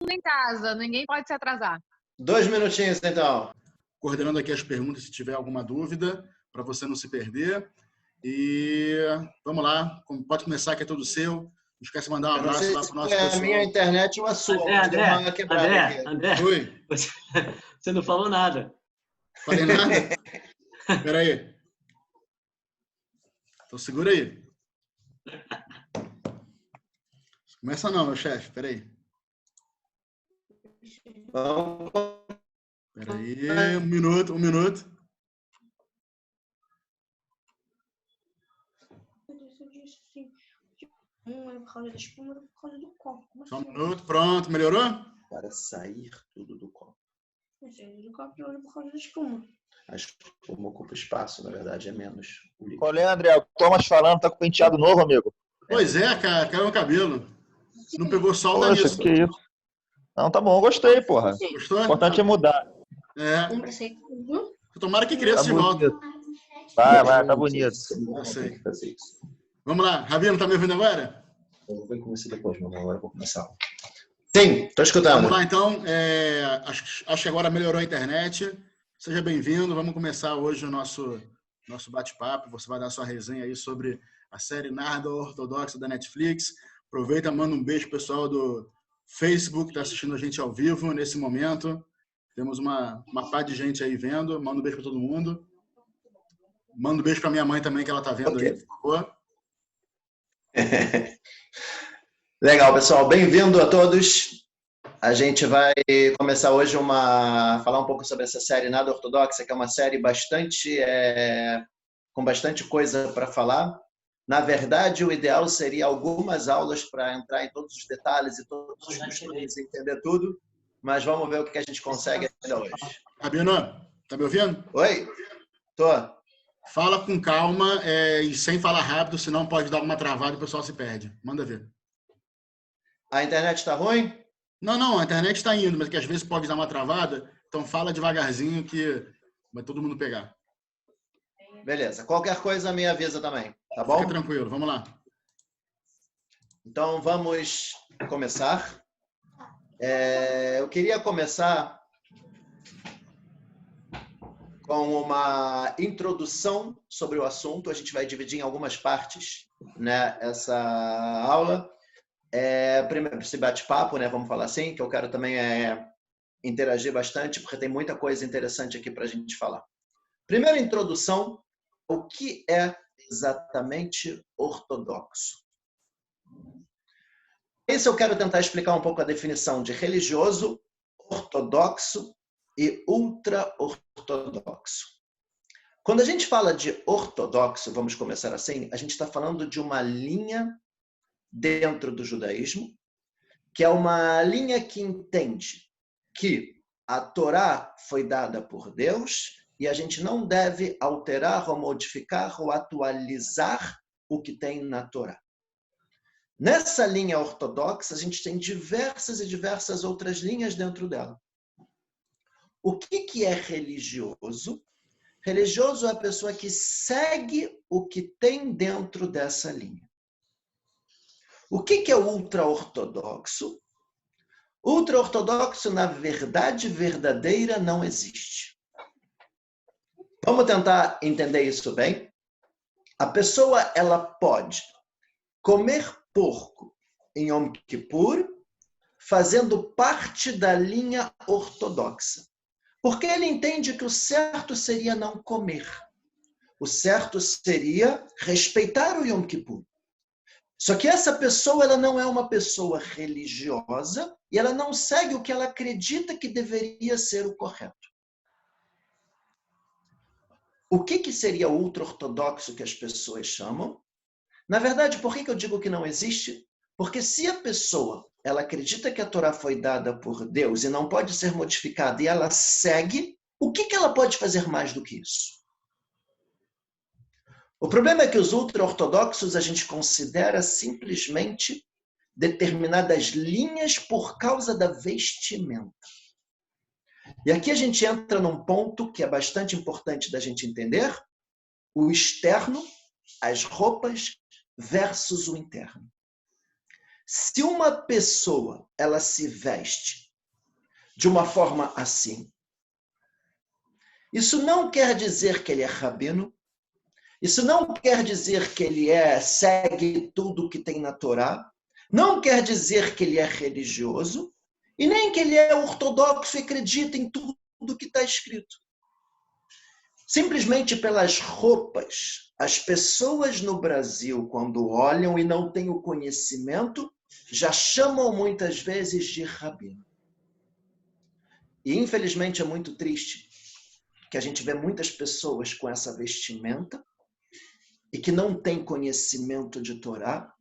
em casa, ninguém pode se atrasar. 2 minutinhos, então. Coordenando aqui as perguntas, se tiver alguma dúvida, para você não se perder. E vamos lá, pode começar, que é todo seu. Não esquece de mandar um abraço lá para o nosso pessoal. A minha internet ou a sua? Deu uma quebrada aqui. André, Oi? você não falou nada. Falei nada? Espera aí. Então segura aí. Começa não, meu chefe. Espera aí. Espera aí, um minuto. É por causa da espuma, é por causa do copo. Só um minuto, pronto. Melhorou? Para sair tudo do copo. Sair do copo é por causa da espuma. A espuma ocupa espaço, na verdade, é menos. Qual é, André? O Thomas falando, tá com penteado novo, amigo? Pois é, cara, caiu no cabelo. Não pegou sol da Poxa, nisso. que isso. Não, tá bom, gostei, porra. Gostou? O importante é mudar. É. Tomara que cresça de volta. Vai, tá bonito. Eu sei. Vamos lá. Rabino, tá me ouvindo agora? Eu vou começar depois, meu irmão. Agora eu vou começar. Sim, estou escutando. Vamos lá, então. Acho que agora melhorou a internet. Seja bem-vindo. Vamos começar hoje o nosso bate-papo. Você vai dar sua resenha aí sobre a série Narda Ortodoxa da Netflix. Aproveita, manda um beijo pro pessoal do Facebook que está assistindo a gente ao vivo nesse momento. Temos uma pá de gente aí vendo. Manda um beijo para todo mundo. Manda um beijo para minha mãe também, que ela está vendo aí, por favor. Legal, pessoal. Bem-vindo a todos. A gente vai começar hoje falar um pouco sobre essa série Nada Ortodoxa, que é uma série com bastante coisa para falar. Na verdade, o ideal seria algumas aulas para entrar em todos os detalhes e todos os costumes e entender tudo, mas vamos ver o que a gente consegue ainda hoje. Rabino, tá me ouvindo? Oi? Tô. Fala com calma e sem falar rápido, senão pode dar uma travada e o pessoal se perde. Manda ver. A internet está ruim? Não, a internet está indo, mas que às vezes pode dar uma travada, então fala devagarzinho que vai todo mundo pegar. Beleza. Qualquer coisa me avisa também, tá bom? Fica tranquilo, vamos lá. Então vamos começar. Eu queria começar com uma introdução sobre o assunto. A gente vai dividir em algumas partes, né, essa aula. Primeiro, esse bate-papo, né, vamos falar assim, que eu quero também interagir bastante, porque tem muita coisa interessante aqui para a gente falar. Primeira introdução, o que é exatamente ortodoxo? Isso eu quero tentar explicar um pouco a definição de religioso, ortodoxo e ultra-ortodoxo. Quando a gente fala de ortodoxo, vamos começar assim, a gente está falando de uma linha dentro do judaísmo, que é uma linha que entende que a Torá foi dada por Deus e a gente não deve alterar ou modificar ou atualizar o que tem na Torá. Nessa linha ortodoxa, a gente tem diversas e diversas outras linhas dentro dela. O que é religioso? Religioso é a pessoa que segue o que tem dentro dessa linha. O que é ultra-ortodoxo? Ultra-ortodoxo, na verdade verdadeira, não existe. Vamos tentar entender isso bem? A pessoa, ela pode comer porco em Yom Kippur, fazendo parte da linha ortodoxa. Porque ele entende que o certo seria não comer. O certo seria respeitar o Yom Kippur. Só que essa pessoa, ela não é uma pessoa religiosa e ela não segue o que ela acredita que deveria ser o correto. O que seria o ultra-ortodoxo que as pessoas chamam? Na verdade, por que eu digo que não existe? Porque se a pessoa, ela acredita que a Torá foi dada por Deus e não pode ser modificada e ela segue, o que ela pode fazer mais do que isso? O problema é que os ultra-ortodoxos a gente considera simplesmente determinadas linhas por causa da vestimenta. E aqui a gente entra num ponto que é bastante importante da gente entender: o externo, as roupas, versus o interno. Se uma pessoa ela se veste de uma forma assim, isso não quer dizer que ele é rabino, isso não quer dizer que ele segue tudo que tem na Torá, não quer dizer que ele é religioso, e nem que ele é ortodoxo e acredita em tudo que está escrito. Simplesmente pelas roupas, as pessoas no Brasil, quando olham e não têm o conhecimento, já chamam muitas vezes de rabino. E infelizmente é muito triste que a gente vê muitas pessoas com essa vestimenta e que não têm conhecimento de Torá,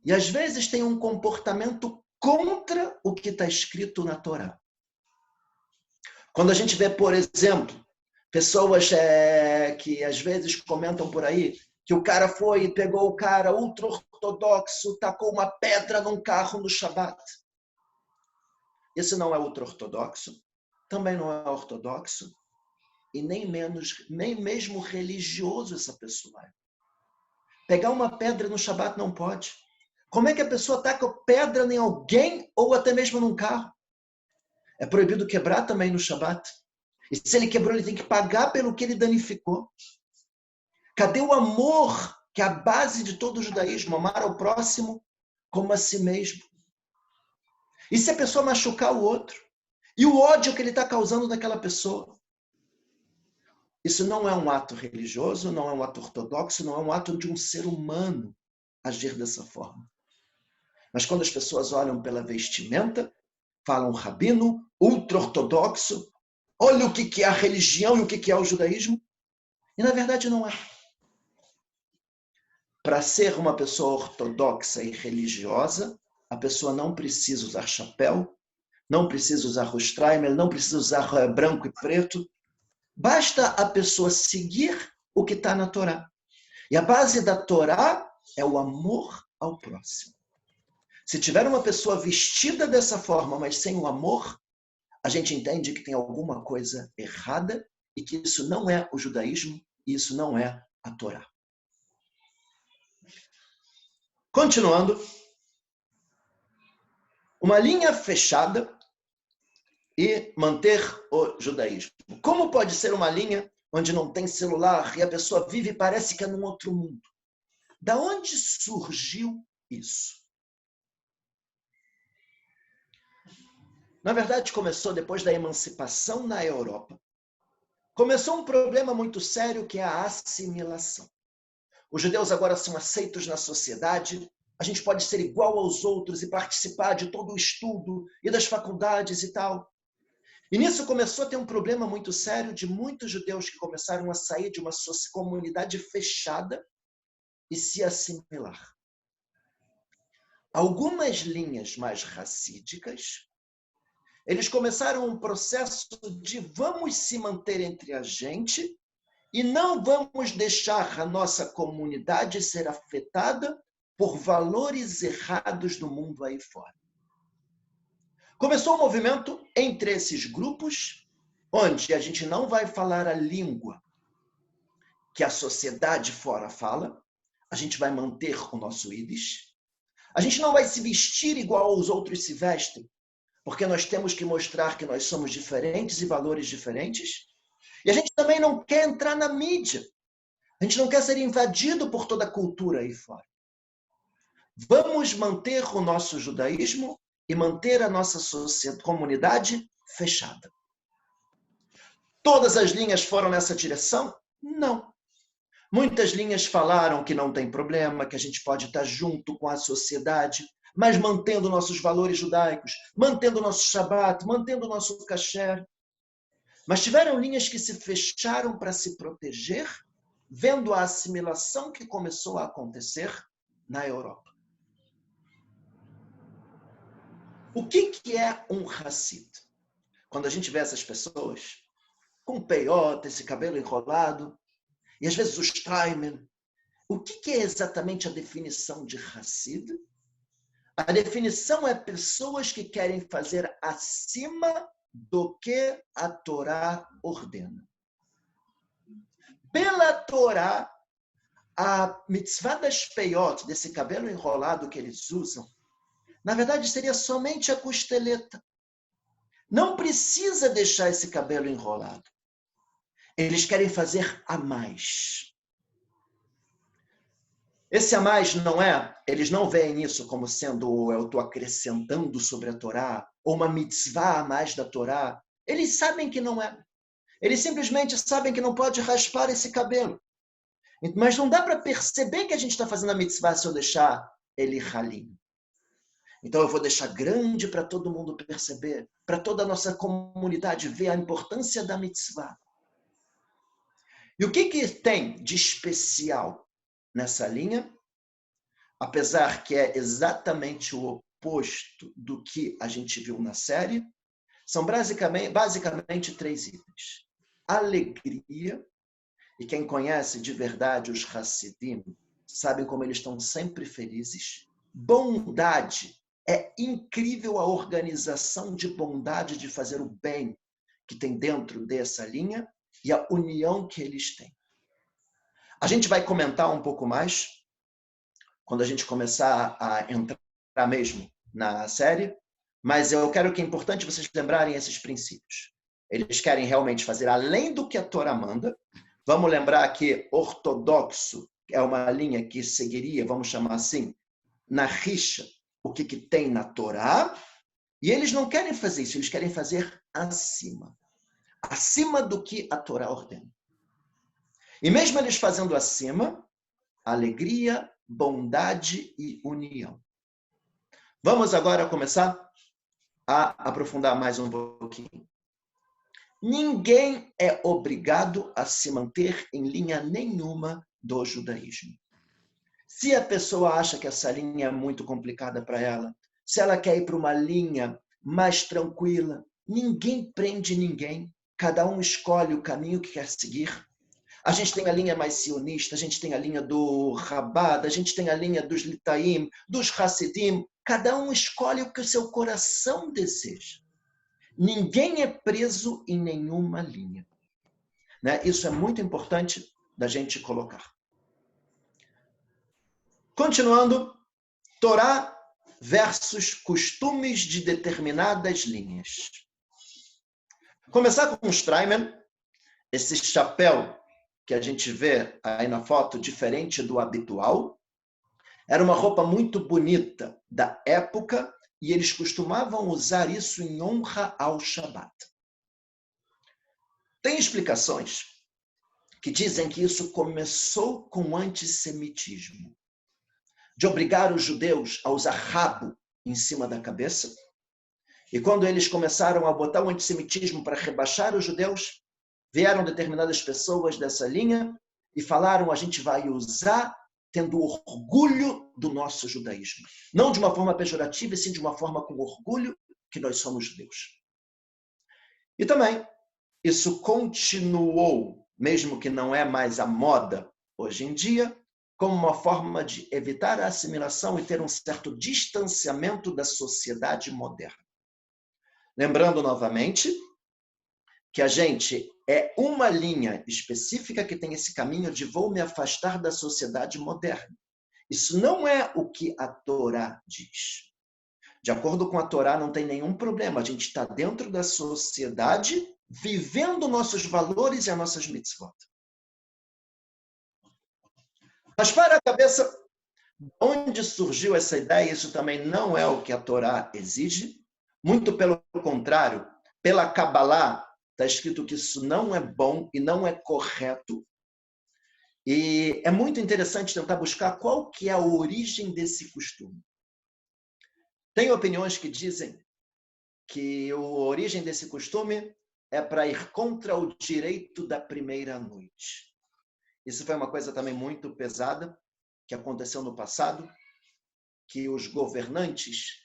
e às vezes têm um comportamento contra o que está escrito na Torá. Quando a gente vê, por exemplo, pessoas que às vezes comentam por aí que o cara foi e pegou o cara ultra-ortodoxo, tacou uma pedra num carro no Shabat. Esse não é ultra-ortodoxo, também não é ortodoxo, e nem mesmo religioso essa pessoa é. Pegar uma pedra no Shabat não pode. Como é que a pessoa taca pedra em alguém ou até mesmo num carro? É proibido quebrar também no Shabat. E se ele quebrou, ele tem que pagar pelo que ele danificou. Cadê o amor, que é a base de todo o judaísmo? Amar ao próximo como a si mesmo. E se a pessoa machucar o outro? E o ódio que ele está causando naquela pessoa? Isso não é um ato religioso, não é um ato ortodoxo, não é um ato de um ser humano agir dessa forma. Mas quando as pessoas olham pela vestimenta, falam rabino, ultra-ortodoxo, olha o que é a religião e o que é o judaísmo. E na verdade não é. Para ser uma pessoa ortodoxa e religiosa, a pessoa não precisa usar chapéu, não precisa usar rostraimer, não precisa usar branco e preto. Basta a pessoa seguir o que está na Torá. E a base da Torá é o amor ao próximo. Se tiver uma pessoa vestida dessa forma, mas sem o amor, a gente entende que tem alguma coisa errada e que isso não é o judaísmo e isso não é a Torá. Continuando, uma linha fechada e manter o judaísmo. Como pode ser uma linha onde não tem celular e a pessoa vive e parece que é num outro mundo? Da onde surgiu isso? Na verdade, começou depois da emancipação na Europa. Começou um problema muito sério que é a assimilação. Os judeus agora são aceitos na sociedade, a gente pode ser igual aos outros e participar de todo o estudo e das faculdades e tal. E nisso começou a ter um problema muito sério de muitos judeus que começaram a sair de uma comunidade fechada e se assimilar. Algumas linhas mais racídicas, eles começaram um processo de vamos se manter entre a gente e não vamos deixar a nossa comunidade ser afetada por valores errados do mundo aí fora. Começou um movimento entre esses grupos, onde a gente não vai falar a língua que a sociedade fora fala, a gente vai manter o nosso Yiddish, a gente não vai se vestir igual aos outros se vestem, porque nós temos que mostrar que nós somos diferentes e valores diferentes, e a gente também não quer entrar na mídia, a gente não quer ser invadido por toda a cultura aí fora. Vamos manter o nosso judaísmo e manter a nossa comunidade fechada. Todas as linhas foram nessa direção? Não. Muitas linhas falaram que não tem problema, que a gente pode estar junto com a sociedade, mas mantendo nossos valores judaicos, mantendo o nosso Shabat, mantendo o nosso kasher. Mas tiveram linhas que se fecharam para se proteger, vendo a assimilação que começou a acontecer na Europa. O que é um Hassid? Quando a gente vê essas pessoas com peiota, esse cabelo enrolado, e às vezes o Straiman, o que é exatamente a definição de Hassid? A definição é pessoas que querem fazer acima do que a Torá ordena. Pela Torá, a mitzvah das peiot, desse cabelo enrolado que eles usam, Na verdade, seria somente a costeleta. Não precisa deixar esse cabelo enrolado. Eles querem fazer a mais. Esse a mais não é, eles não veem isso como sendo eu estou acrescentando sobre a Torá, ou uma mitzvah a mais da Torá. Eles sabem que não é. Eles simplesmente sabem que não pode raspar esse cabelo. Mas não dá para perceber que a gente está fazendo a mitzvah se eu deixar ele ralinho. Então eu vou deixar grande para todo mundo perceber, para toda a nossa comunidade ver a importância da mitzvah. E o que tem de especial nessa linha? Apesar que é exatamente o oposto do que a gente viu na série, são basicamente 3 itens. Alegria, e quem conhece de verdade os Hassidim, sabem como eles estão sempre felizes. Bondade, é incrível a organização de bondade de fazer o bem que tem dentro dessa linha e a união que eles têm. A gente vai comentar um pouco mais quando a gente começar a entrar mesmo na série, mas eu quero que é importante vocês lembrarem esses princípios. Eles querem realmente fazer além do que a Torá manda. Vamos lembrar que ortodoxo é uma linha que seguiria, vamos chamar assim, na rixa, o que tem na Torá, e eles não querem fazer isso, eles querem fazer acima do que a Torá ordena. E mesmo eles fazendo acima, alegria, bondade e união. Vamos agora começar a aprofundar mais um pouquinho. Ninguém é obrigado a se manter em linha nenhuma do judaísmo. Se a pessoa acha que essa linha é muito complicada para ela, se ela quer ir para uma linha mais tranquila, ninguém prende ninguém, cada um escolhe o caminho que quer seguir. A gente tem a linha mais sionista, a gente tem a linha do Rabad, a gente tem a linha dos Litaim, dos Hassidim, cada um escolhe o que o seu coração deseja. Ninguém é preso em nenhuma linha. Né? Isso é muito importante da gente colocar. Continuando, Torá versus costumes de determinadas linhas. Começar com o Straiman, esse chapéu que a gente vê aí na foto, diferente do habitual. Era uma roupa muito bonita da época e eles costumavam usar isso em honra ao Shabat. Tem explicações que dizem que isso começou com o antissemitismo, de obrigar os judeus a usar rabo em cima da cabeça. E quando eles começaram a botar o antissemitismo para rebaixar os judeus, vieram determinadas pessoas dessa linha e falaram: a gente vai usar tendo orgulho do nosso judaísmo. Não de uma forma pejorativa, e sim de uma forma com orgulho que nós somos judeus. E também, isso continuou, mesmo que não é mais a moda hoje em dia, como uma forma de evitar a assimilação e ter um certo distanciamento da sociedade moderna. Lembrando novamente que a gente é uma linha específica que tem esse caminho de vou me afastar da sociedade moderna. Isso não é o que a Torá diz. De acordo com a Torá, não tem nenhum problema. A gente está dentro da sociedade, vivendo nossos valores e as nossas mitzvot. Raspar a cabeça, onde surgiu essa ideia, isso também não é o que a Torá exige. Muito pelo contrário, pela Kabbalah, está escrito que isso não é bom e não é correto. E é muito interessante tentar buscar qual que é a origem desse costume. Tem opiniões que dizem que a origem desse costume é para ir contra o direito da primeira noite. Isso foi uma coisa também muito pesada que aconteceu no passado, que os governantes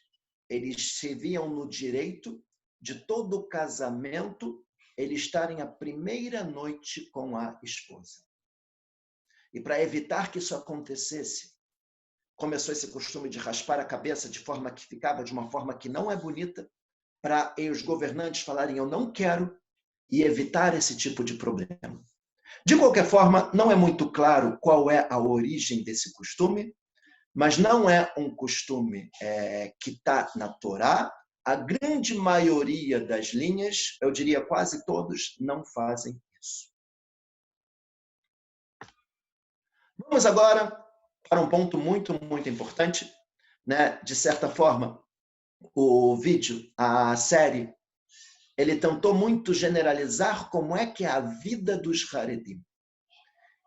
eles se viam no direito de todo casamento eles estarem a primeira noite com a esposa. E para evitar que isso acontecesse, começou esse costume de raspar a cabeça de forma que ficava de uma forma que não é bonita, para os governantes falarem eu não quero e evitar esse tipo de problema. De qualquer forma, não é muito claro qual é a origem desse costume, mas não é um costume que está na Torá. A grande maioria das linhas, eu diria quase todos, não fazem isso. Vamos agora para um ponto muito, muito importante, né? De certa forma, o vídeo, a série, ele tentou muito generalizar como é que é a vida dos Haredim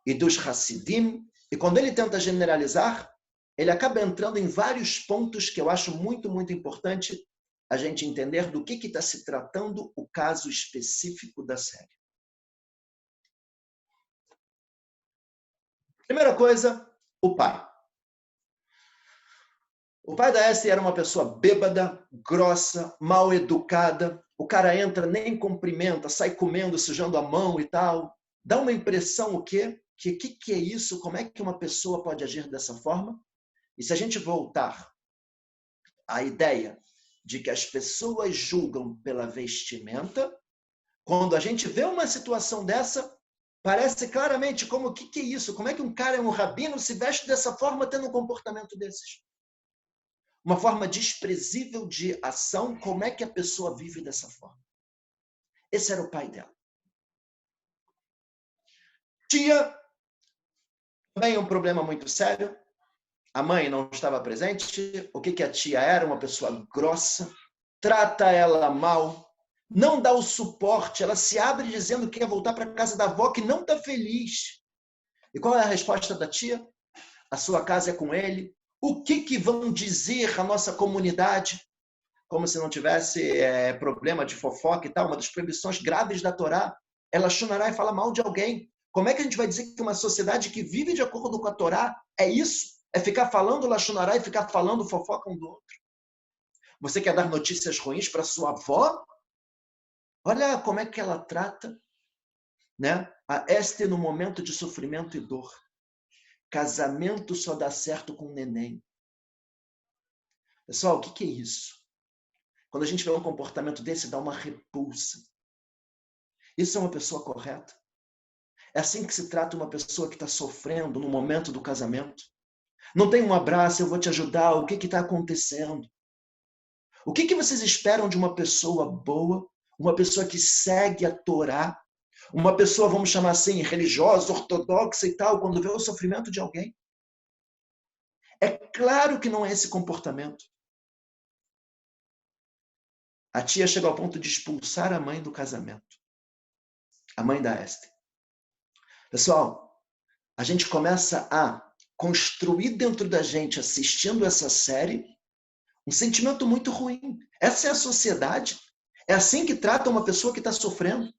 e dos Hassidim, e quando ele tenta generalizar, ele acaba entrando em vários pontos que eu acho muito, muito importante a gente entender do que está se tratando o caso específico da série. Primeira coisa, o pai. O pai da Esther era uma pessoa bêbada, grossa, mal educada. O cara entra, nem cumprimenta, sai comendo, sujando a mão e tal. Dá uma impressão o quê? Que é isso? Como é que uma pessoa pode agir dessa forma? E se a gente voltar à ideia de que as pessoas julgam pela vestimenta, quando a gente vê uma situação dessa, parece claramente como o que é isso? Como é que um cara é um rabino se veste dessa forma, tendo um comportamento desses? Uma forma desprezível de ação, como é que a pessoa vive dessa forma? Esse era o pai dela. Tia, também um problema muito sério. A mãe não estava presente. O que a tia era? Uma pessoa grossa, trata ela mal, não dá o suporte, ela se abre dizendo que quer voltar para a casa da avó, que não está feliz. E qual é a resposta da tia? A sua casa é com ele. O que vão dizer a nossa comunidade? Como se não tivesse problema de fofoca e tal, uma das proibições graves da Torá, ela chunará e fala mal de alguém. Como é que a gente vai dizer que uma sociedade que vive de acordo com a Torá é isso? É ficar falando lachonará e ficar falando fofoca um do outro? Você quer dar notícias ruins para sua avó? Olha como é que ela trata, né? A Esther no momento de sofrimento e dor. Casamento só dá certo com neném. Pessoal, o que é isso? Quando a gente vê um comportamento desse, dá uma repulsa. Isso é uma pessoa correta? É assim que se trata uma pessoa que está sofrendo no momento do casamento? Não tem um abraço, eu vou te ajudar, o que está acontecendo? O que vocês esperam de uma pessoa boa, uma pessoa que segue a Torá, uma pessoa, vamos chamar assim, religiosa, ortodoxa e tal, quando vê o sofrimento de alguém? É claro que não é esse comportamento. A tia chega ao ponto de expulsar a mãe do casamento. A mãe da Esther. Pessoal, a gente começa a construir dentro da gente, assistindo essa série, um sentimento muito ruim. Essa é a sociedade. É assim que trata uma pessoa que está sofrendo.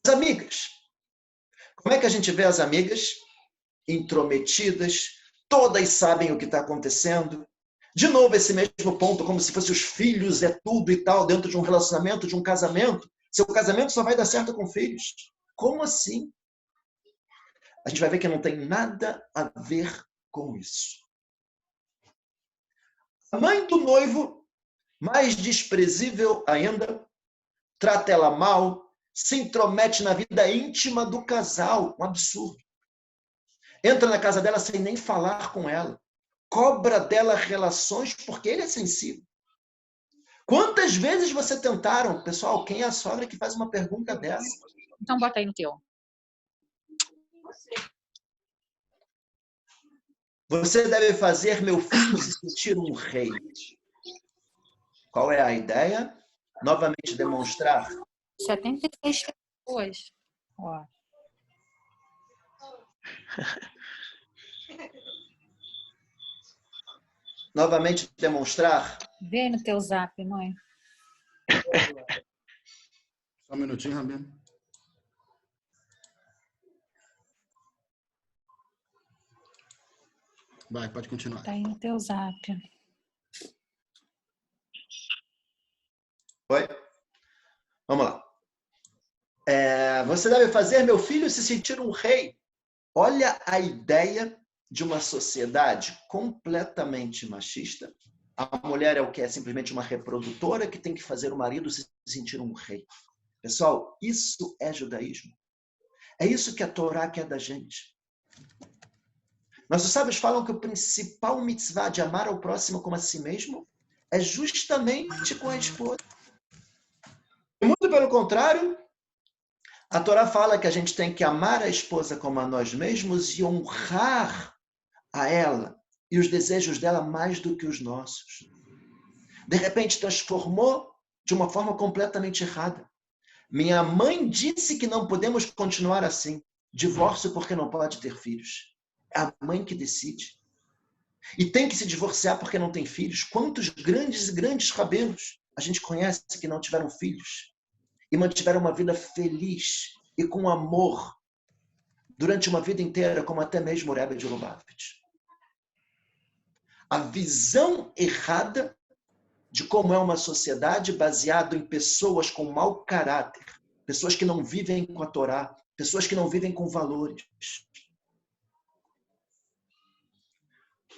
As amigas. Como é que a gente vê as amigas? Intrometidas, todas sabem o que está acontecendo. De novo, esse mesmo ponto, como se fosse os filhos, é tudo e tal, dentro de um relacionamento, de um casamento. Seu casamento só vai dar certo com filhos. Como assim? A gente vai ver que não tem nada a ver com isso. A mãe do noivo, mais desprezível ainda, trata ela mal, se intromete na vida íntima do casal. Um absurdo. Entra na casa dela sem nem falar com ela. Cobra dela relações porque ele é sensível. Quantas vezes você tentaram? Pessoal, quem é a sogra que faz uma pergunta dessa? Então bota aí no teu. Você deve fazer meu filho se sentir um rei. Qual é a ideia? Novamente demonstrar. 76 pessoas. Ó. Novamente demonstrar. Vê no teu zap, mãe. Só um minutinho, Rabino. Vai, pode continuar. Tá aí no teu zap. Oi? Vamos lá. Você deve fazer meu filho se sentir um rei. Olha a ideia de uma sociedade completamente machista. A mulher é o que? É simplesmente uma reprodutora que tem que fazer o marido se sentir um rei. Pessoal, isso é judaísmo. É isso que a Torá quer da gente. Mas os sábios falam que o principal mitzvah de amar ao próximo como a si mesmo é justamente com a esposa. E muito pelo contrário, a Torá fala que a gente tem que amar a esposa como a nós mesmos e honrar a ela e os desejos dela mais do que os nossos. De repente, transformou de uma forma completamente errada. Minha mãe disse que não podemos continuar assim. Divórcio porque não pode ter filhos. É a mãe que decide. E tem que se divorciar porque não tem filhos. Quantos grandes e grandes rabinos a gente conhece que não tiveram filhos e mantiveram uma vida feliz e com amor durante uma vida inteira, como até mesmo o Rebbe de Lubavitch. A visão errada de como é uma sociedade baseada em pessoas com mau caráter, pessoas que não vivem com a Torá, pessoas que não vivem com valores.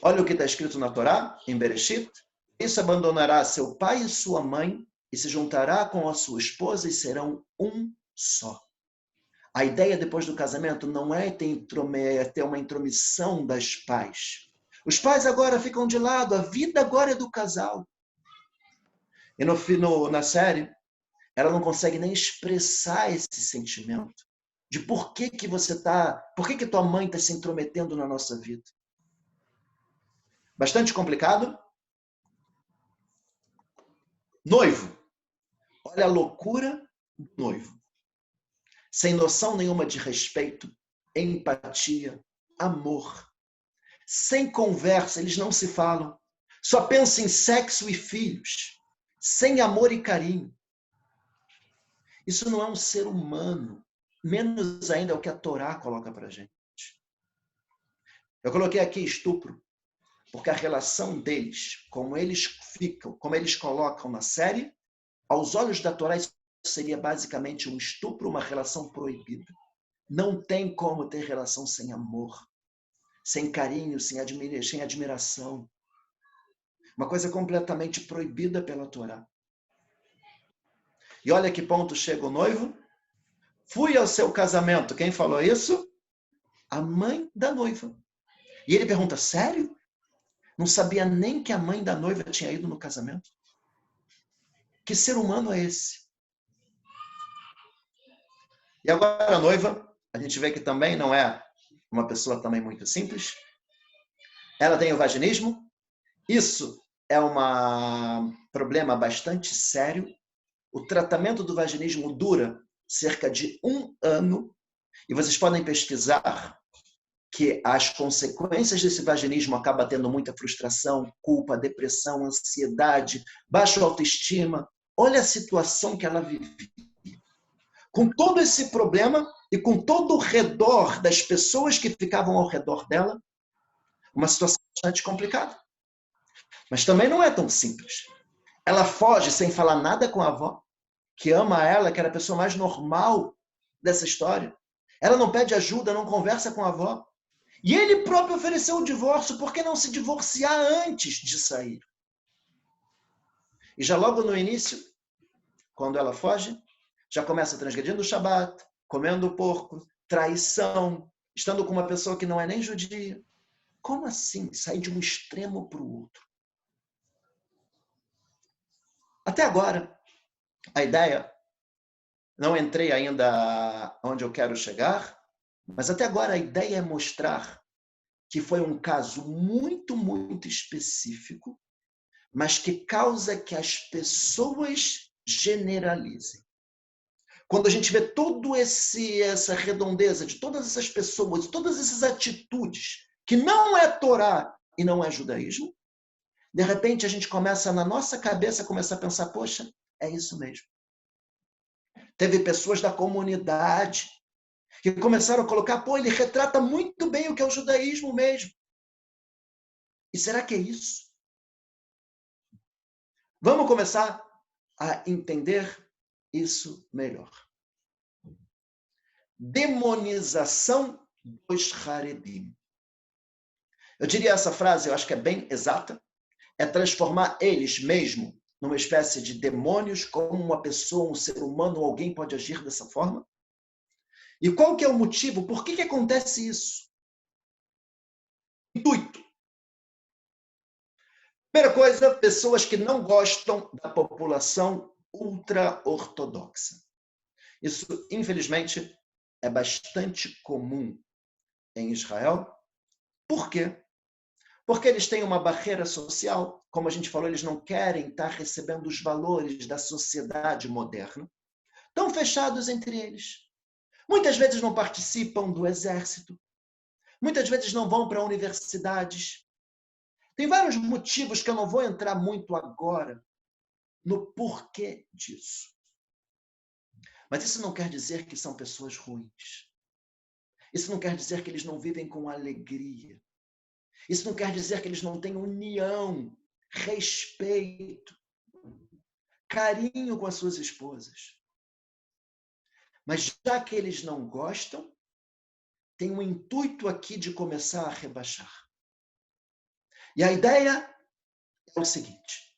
Olha o que está escrito na Torá, em Bereshit. Isso abandonará seu pai e sua mãe e se juntará com a sua esposa e serão um só. A ideia depois do casamento não é ter uma intromissão das pais. Os pais agora ficam de lado, a vida agora é do casal. E na série, ela não consegue nem expressar esse sentimento de por que tua mãe está se intrometendo na nossa vida. Bastante complicado. Noivo. Olha a loucura do noivo. Sem noção nenhuma de respeito, empatia, amor. Sem conversa, eles não se falam. Só pensam em sexo e filhos. Sem amor e carinho. Isso não é um ser humano. Menos ainda é o que a Torá coloca para a gente. Eu coloquei aqui estupro, porque a relação deles, como eles colocam na série, aos olhos da Torá, isso seria basicamente um estupro, uma relação proibida. Não tem como ter relação sem amor, sem carinho, sem admiração. Uma coisa completamente proibida pela Torá. E olha que ponto chega o noivo. Fui ao seu casamento. Quem falou isso? A mãe da noiva. E ele pergunta, sério? Não sabia nem que a mãe da noiva tinha ido no casamento? Que ser humano é esse? E agora a noiva, a gente vê que também não é uma pessoa também muito simples. Ela tem o vaginismo. Isso é um problema bastante sério. O tratamento do vaginismo dura cerca de 1 ano. E vocês podem pesquisar que as consequências desse vaginismo acabam tendo muita frustração, culpa, depressão, ansiedade, baixa autoestima. Olha a situação que ela vivia. Com todo esse problema e com todo o redor das pessoas que ficavam ao redor dela, uma situação bastante complicada. Mas também não é tão simples. Ela foge sem falar nada com a avó, que ama ela, que era a pessoa mais normal dessa história. Ela não pede ajuda, não conversa com a avó. E ele próprio ofereceu o divórcio, por que não se divorciar antes de sair? E já logo no início, quando ela foge, já começa transgredindo o Shabat, comendo porco, traição, estando com uma pessoa que não é nem judia. Como assim? Sair de um extremo para o outro. Até agora, a ideia, não entrei ainda onde eu quero chegar, mas até agora a ideia é mostrar que foi um caso muito, muito específico, mas que causa que as pessoas generalizem. Quando a gente vê toda essa redondeza de todas essas pessoas, todas essas atitudes, que não é Torá e não é judaísmo, de repente a gente começa, na nossa cabeça, começar a pensar, poxa, é isso mesmo. Teve pessoas da comunidade que começaram a colocar, ele retrata muito bem o que é o judaísmo mesmo. E será que é isso? Vamos começar a entender isso melhor. Demonização dos Haredim. Eu diria essa frase, eu acho que é bem exata, é transformar eles mesmo numa espécie de demônios, como uma pessoa, um ser humano, alguém pode agir dessa forma. E qual que é o motivo? Por que acontece isso? intuito. Primeira coisa, pessoas que não gostam da população ultra-ortodoxa. Isso, infelizmente, é bastante comum em Israel. Por quê? Porque eles têm uma barreira social, como a gente falou, eles não querem estar recebendo os valores da sociedade moderna. Estão fechados entre eles. Muitas vezes não participam do exército. Muitas vezes não vão para universidades. Tem vários motivos que eu não vou entrar muito agora no porquê disso. Mas isso não quer dizer que são pessoas ruins. Isso não quer dizer que eles não vivem com alegria. Isso não quer dizer que eles não têm união, respeito, carinho com as suas esposas. Mas já que eles não gostam, tem um intuito aqui de começar a rebaixar. E a ideia é o seguinte.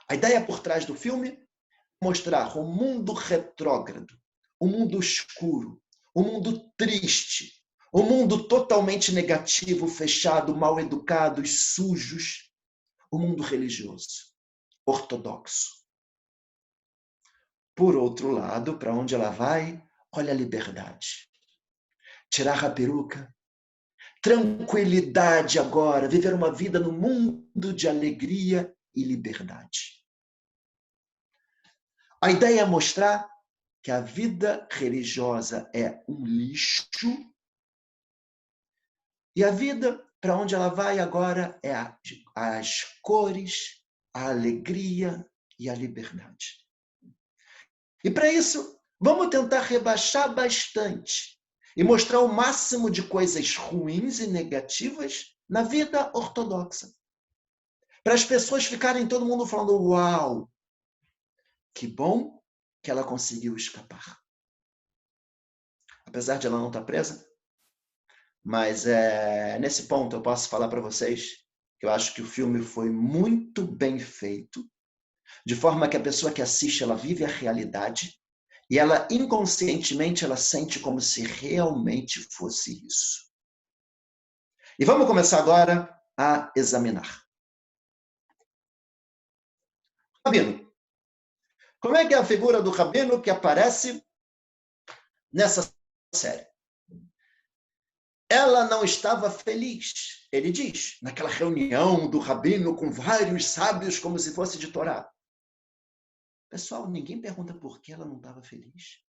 A ideia por trás do filme é mostrar o mundo retrógrado, o mundo escuro, o mundo triste, o mundo totalmente negativo, fechado, mal educado, sujos, o mundo religioso, ortodoxo. Por outro lado, para onde ela vai, olha a liberdade. Tirar a peruca, tranquilidade agora, viver uma vida no mundo de alegria e liberdade. A ideia é mostrar que a vida religiosa é um lixo e a vida, para onde ela vai agora, é as cores, a alegria e a liberdade. E para isso, vamos tentar rebaixar bastante e mostrar o máximo de coisas ruins e negativas na vida ortodoxa. Para as pessoas ficarem todo mundo falando, uau, que bom que ela conseguiu escapar. Apesar de ela não estar presa, mas nesse ponto eu posso falar para vocês que eu acho que o filme foi muito bem feito, de forma que a pessoa que assiste, ela vive a realidade e ela inconscientemente ela sente como se realmente fosse isso. E vamos começar agora a examinar. Rabino. Como é que é a figura do Rabino que aparece nessa série? Ela não estava feliz, ele diz, naquela reunião do Rabino com vários sábios como se fosse de Torá. Pessoal, ninguém pergunta por que ela não estava feliz.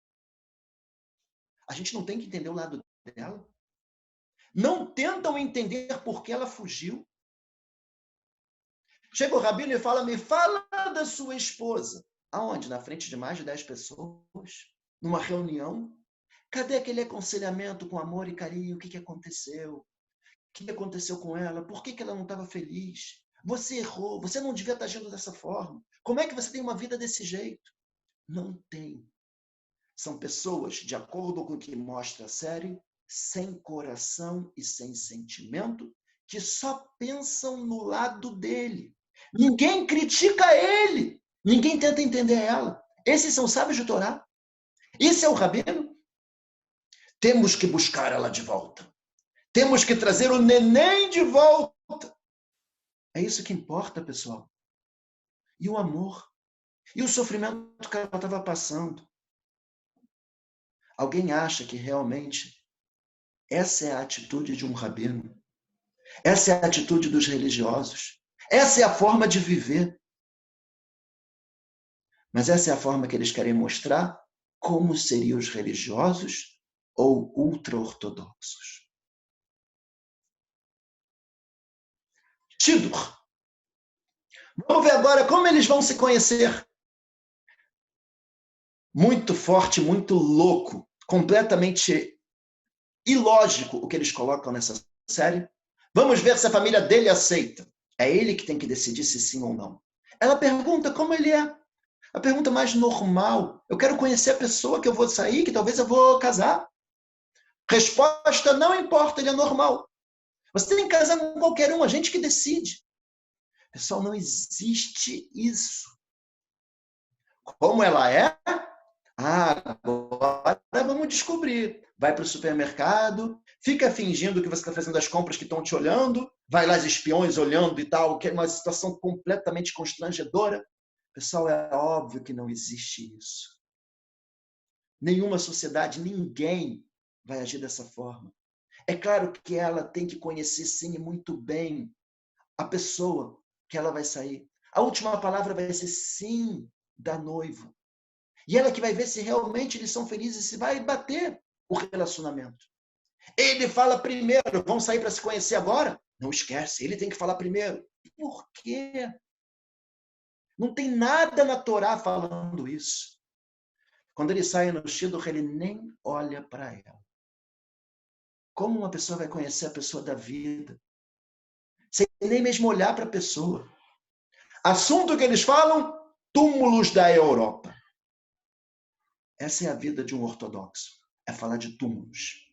A gente não tem que entender o lado dela. Não tentam entender por que ela fugiu. Chega o Rabino e fala, me fala da sua esposa. Aonde? Na frente de mais de 10 pessoas? Numa reunião? Cadê aquele aconselhamento com amor e carinho? O que aconteceu? O que aconteceu com ela? Por que ela não estava feliz? Você errou, você não devia estar agindo dessa forma. Como é que você tem uma vida desse jeito? Não tem. São pessoas, de acordo com o que mostra a série, sem coração e sem sentimento, que só pensam no lado dele. Ninguém critica ele. Ninguém tenta entender ela. Esses são sábios de Torá. Esse é o Rabino. Temos que buscar ela de volta. Temos que trazer o neném de volta. É isso que importa, pessoal. E o amor. E o sofrimento que ela estava passando. Alguém acha que realmente essa é a atitude de um rabino? Essa é a atitude dos religiosos? Essa é a forma de viver? Mas essa é a forma que eles querem mostrar como seriam os religiosos ou ultra-ortodoxos. Tidur. Vamos ver agora como eles vão se conhecer. Muito forte, muito louco, completamente ilógico o que eles colocam nessa série. Vamos ver se a família dele aceita. É ele que tem que decidir se sim ou não. Ela pergunta como ele é. A pergunta mais normal. Eu quero conhecer a pessoa que eu vou sair, que talvez eu vou casar. Resposta, não importa, ele é normal. Você tem que casar com qualquer um, a gente que decide. Pessoal, não existe isso. Como ela é? Agora vamos descobrir. Vai para o supermercado, fica fingindo que você está fazendo as compras que estão te olhando, vai lá os espiões olhando e tal, que é uma situação completamente constrangedora. Pessoal, é óbvio que não existe isso. Nenhuma sociedade, ninguém vai agir dessa forma. É claro que ela tem que conhecer, sim, muito bem a pessoa que ela vai sair. A última palavra vai ser sim da noiva. E ela que vai ver se realmente eles são felizes, se vai bater o relacionamento. Ele fala primeiro, vão sair para se conhecer agora? Não esquece, ele tem que falar primeiro. Por quê? Não tem nada na Torá falando isso. Quando ele sai no shidduch, ele nem olha para ela. Como uma pessoa vai conhecer a pessoa da vida? Sem nem mesmo olhar para a pessoa. Assunto que eles falam, túmulos da Europa. Essa é a vida de um ortodoxo. É falar de túmulos.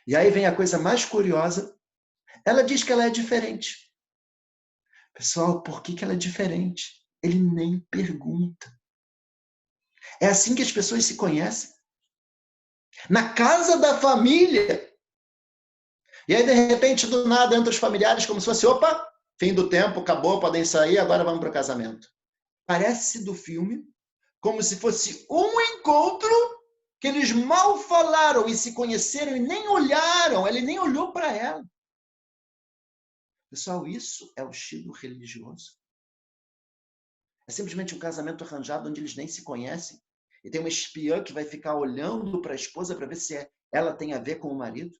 E aí vem a coisa mais curiosa. Ela diz que ela é diferente. Pessoal, por que ela é diferente? Ele nem pergunta. É assim que as pessoas se conhecem. Na casa da família. E aí, de repente, do nada, entra os familiares como se fosse, opa, fim do tempo, acabou, podem sair, agora vamos para o casamento. Parece do filme como se fosse um encontro que eles mal falaram e se conheceram e nem olharam, ele nem olhou para ela. Pessoal, isso é o shidduch religioso. É simplesmente um casamento arranjado onde eles nem se conhecem. E tem uma espiã que vai ficar olhando para a esposa para ver se ela tem a ver com o marido.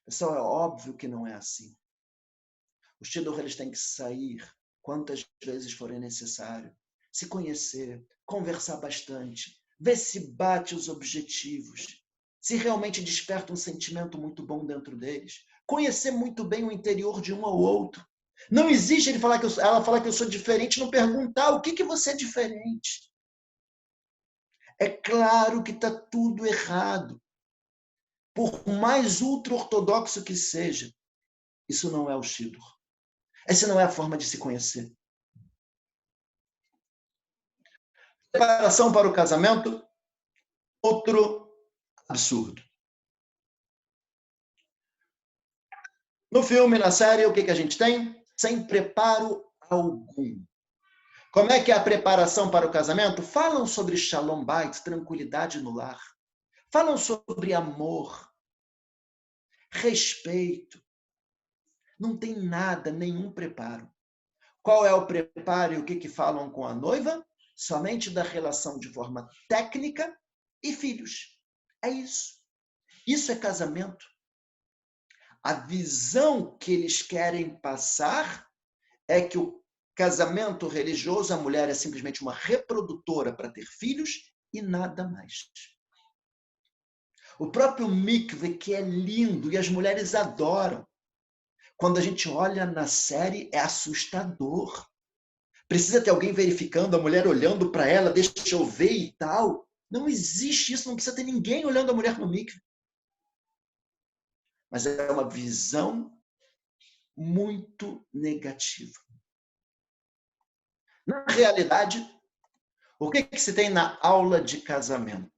Pessoal, é óbvio que não é assim. Os shidduch, eles têm que sair quantas vezes forem necessário, se conhecer, conversar bastante, ver se bate os objetivos, se realmente desperta um sentimento muito bom dentro deles, conhecer muito bem o interior de um ao outro. Não existe ela falar que eu sou diferente, não perguntar o que você é diferente. É claro que está tudo errado. Por mais ultra-ortodoxo que seja, isso não é o shidduch. Essa não é a forma de se conhecer. Preparação para o casamento, outro absurdo. No filme, na série, o que a gente tem? Sem preparo algum. Como é que é a preparação para o casamento? Falam sobre shalom bait, tranquilidade no lar. Falam sobre amor, respeito. Não tem nada, nenhum preparo. Qual é o preparo e o que falam com a noiva? Somente da relação de forma técnica e filhos. É isso. Isso é casamento. A visão que eles querem passar é que o casamento religioso, a mulher é simplesmente uma reprodutora para ter filhos e nada mais. O próprio mikve, que é lindo e as mulheres adoram. Quando a gente olha na série, é assustador. Precisa ter alguém verificando, a mulher olhando para ela, deixa eu ver e tal. Não existe isso, não precisa ter ninguém olhando a mulher no mikve. Mas é uma visão muito negativa. Na realidade, o que se tem na aula de casamento?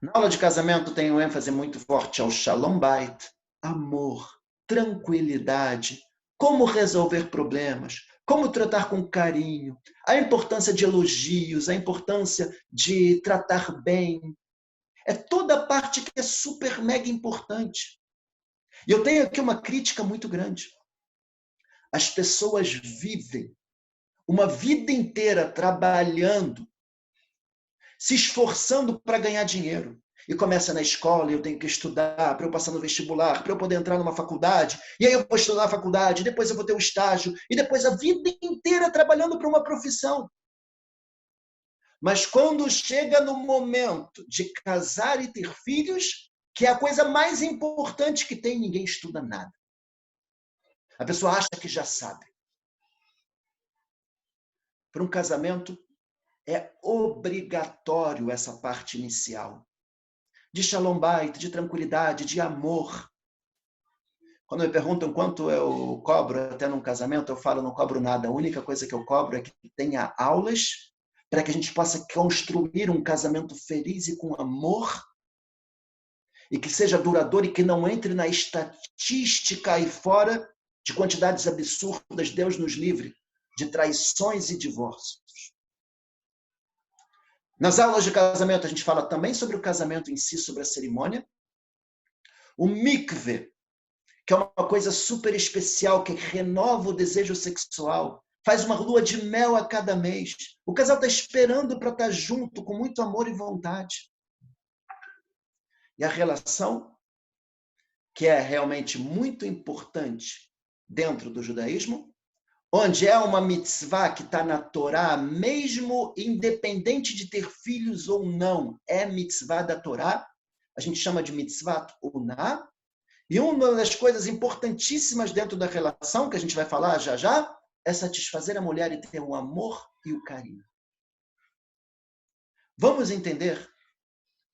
Na aula de casamento tem um ênfase muito forte ao shalom bait, amor, tranquilidade, como resolver problemas, como tratar com carinho, a importância de elogios, a importância de tratar bem. É toda a parte que é super mega importante. E eu tenho aqui uma crítica muito grande. As pessoas vivem uma vida inteira trabalhando, se esforçando para ganhar dinheiro. E começa na escola, eu tenho que estudar para eu passar no vestibular, para eu poder entrar numa faculdade, e aí eu vou estudar na faculdade, depois eu vou ter um estágio, e depois a vida inteira trabalhando para uma profissão. Mas quando chega no momento de casar e ter filhos, que é a coisa mais importante que tem, ninguém estuda nada. A pessoa acha que já sabe. Para um casamento, é obrigatório essa parte inicial. De shalom bait, de tranquilidade, de amor. Quando me perguntam quanto eu cobro até num casamento, eu falo, não cobro nada. A única coisa que eu cobro é que tenha aulas para que a gente possa construir um casamento feliz e com amor. e que seja duradouro e que não entre na estatística aí fora de quantidades absurdas, Deus nos livre, de traições e divórcios. Nas aulas de casamento, a gente fala também sobre o casamento em si, sobre a cerimônia. O mikve, que é uma coisa super especial, que renova o desejo sexual, faz uma lua de mel a cada mês. O casal está esperando para estar junto, com muito amor e vontade. E a relação, que é realmente muito importante dentro do judaísmo, onde é uma mitzvah que está na Torá, mesmo independente de ter filhos ou não, é mitzvah da Torá, a gente chama de mitzvah uná, e uma das coisas importantíssimas dentro da relação, que a gente vai falar já já, é satisfazer a mulher e ter o amor e o carinho. Vamos entender,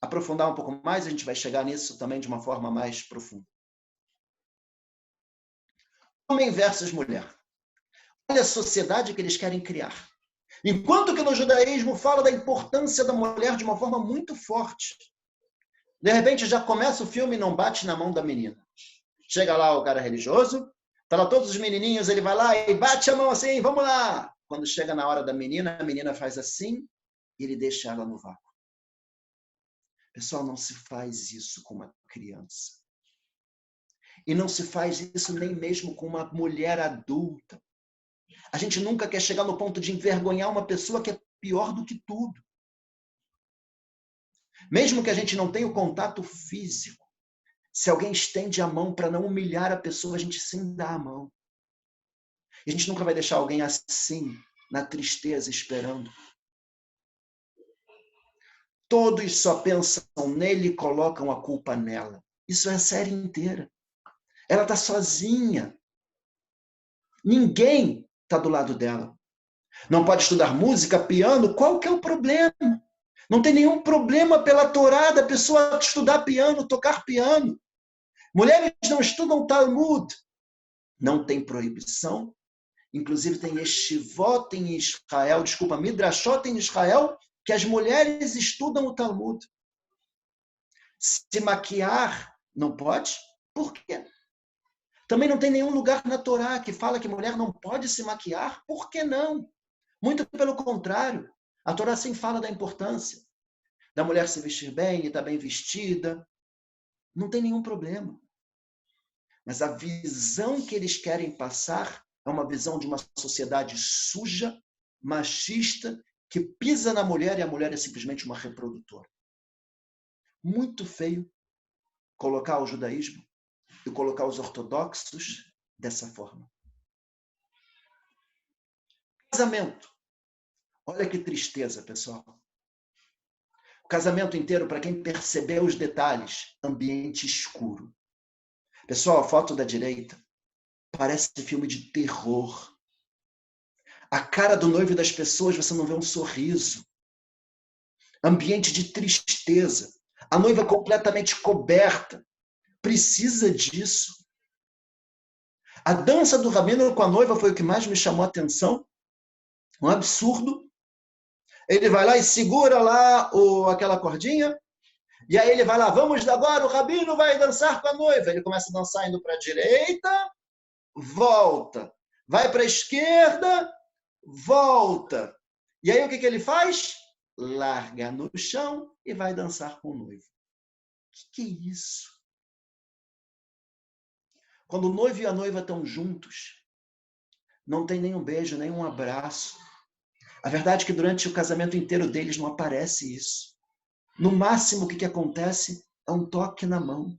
aprofundar um pouco mais, a gente vai chegar nisso também de uma forma mais profunda. Homem versus mulher. Olha a sociedade que eles querem criar. Enquanto que no judaísmo fala da importância da mulher de uma forma muito forte. De repente já começa o filme e não bate na mão da menina. Chega lá o cara religioso, tá lá todos os menininhos, ele vai lá e bate a mão assim, vamos lá. Quando chega na hora da menina, a menina faz assim e ele deixa ela no vácuo. Pessoal, não se faz isso com uma criança. E não se faz isso nem mesmo com uma mulher adulta. A gente nunca quer chegar no ponto de envergonhar uma pessoa que é pior do que tudo. Mesmo que a gente não tenha o contato físico, se alguém estende a mão para não humilhar a pessoa, a gente sim dá a mão. E a gente nunca vai deixar alguém assim, na tristeza, esperando. Todos só pensam nele e colocam a culpa nela. Isso é a série inteira. Ela está sozinha. Ninguém está do lado dela. Não pode estudar música, piano, qual que é o problema? Não tem nenhum problema pela Torá da pessoa estudar piano, tocar piano. Mulheres não estudam Talmud. Não tem proibição. Inclusive tem yeshivot em Israel, midrashot em Israel, que as mulheres estudam o Talmud. Se maquiar não pode? Por quê? Também não tem nenhum lugar na Torá que fala que mulher não pode se maquiar. Por que não? Muito pelo contrário. A Torá sim fala da importância da mulher se vestir bem e estar bem vestida. Não tem nenhum problema. Mas a visão que eles querem passar é uma visão de uma sociedade suja, machista, que pisa na mulher e a mulher é simplesmente uma reprodutora. Muito feio colocar o judaísmo e colocar os ortodoxos dessa forma. Casamento. Olha que tristeza, pessoal. O casamento inteiro, para quem percebeu os detalhes, ambiente escuro. Pessoal, a foto da direita parece filme de terror. A cara do noivo e das pessoas, você não vê um sorriso. Ambiente de tristeza. A noiva completamente coberta. Precisa disso. A dança do rabino com a noiva foi o que mais me chamou a atenção. Um absurdo. Ele vai lá e segura lá aquela cordinha. E aí ele vai lá, vamos agora, o rabino vai dançar com a noiva. Ele começa a dançar indo para a direita, volta. Vai para a esquerda, volta. E aí o que ele faz? Larga no chão e vai dançar com o noivo. O que é isso? Quando o noivo e a noiva estão juntos, não tem nenhum beijo, nenhum abraço. A verdade é que durante o casamento inteiro deles não aparece isso. No máximo, o que acontece é um toque na mão.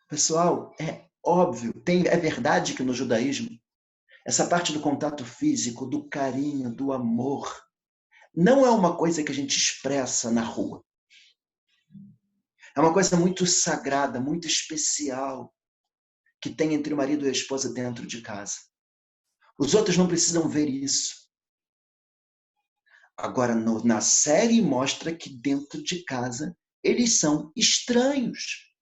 Pessoal, é óbvio, é verdade que no judaísmo, essa parte do contato físico, do carinho, do amor, não é uma coisa que a gente expressa na rua. É uma coisa muito sagrada, muito especial, que tem entre o marido e a esposa dentro de casa. Os outros não precisam ver isso. Agora, na série mostra que dentro de casa eles são estranhos.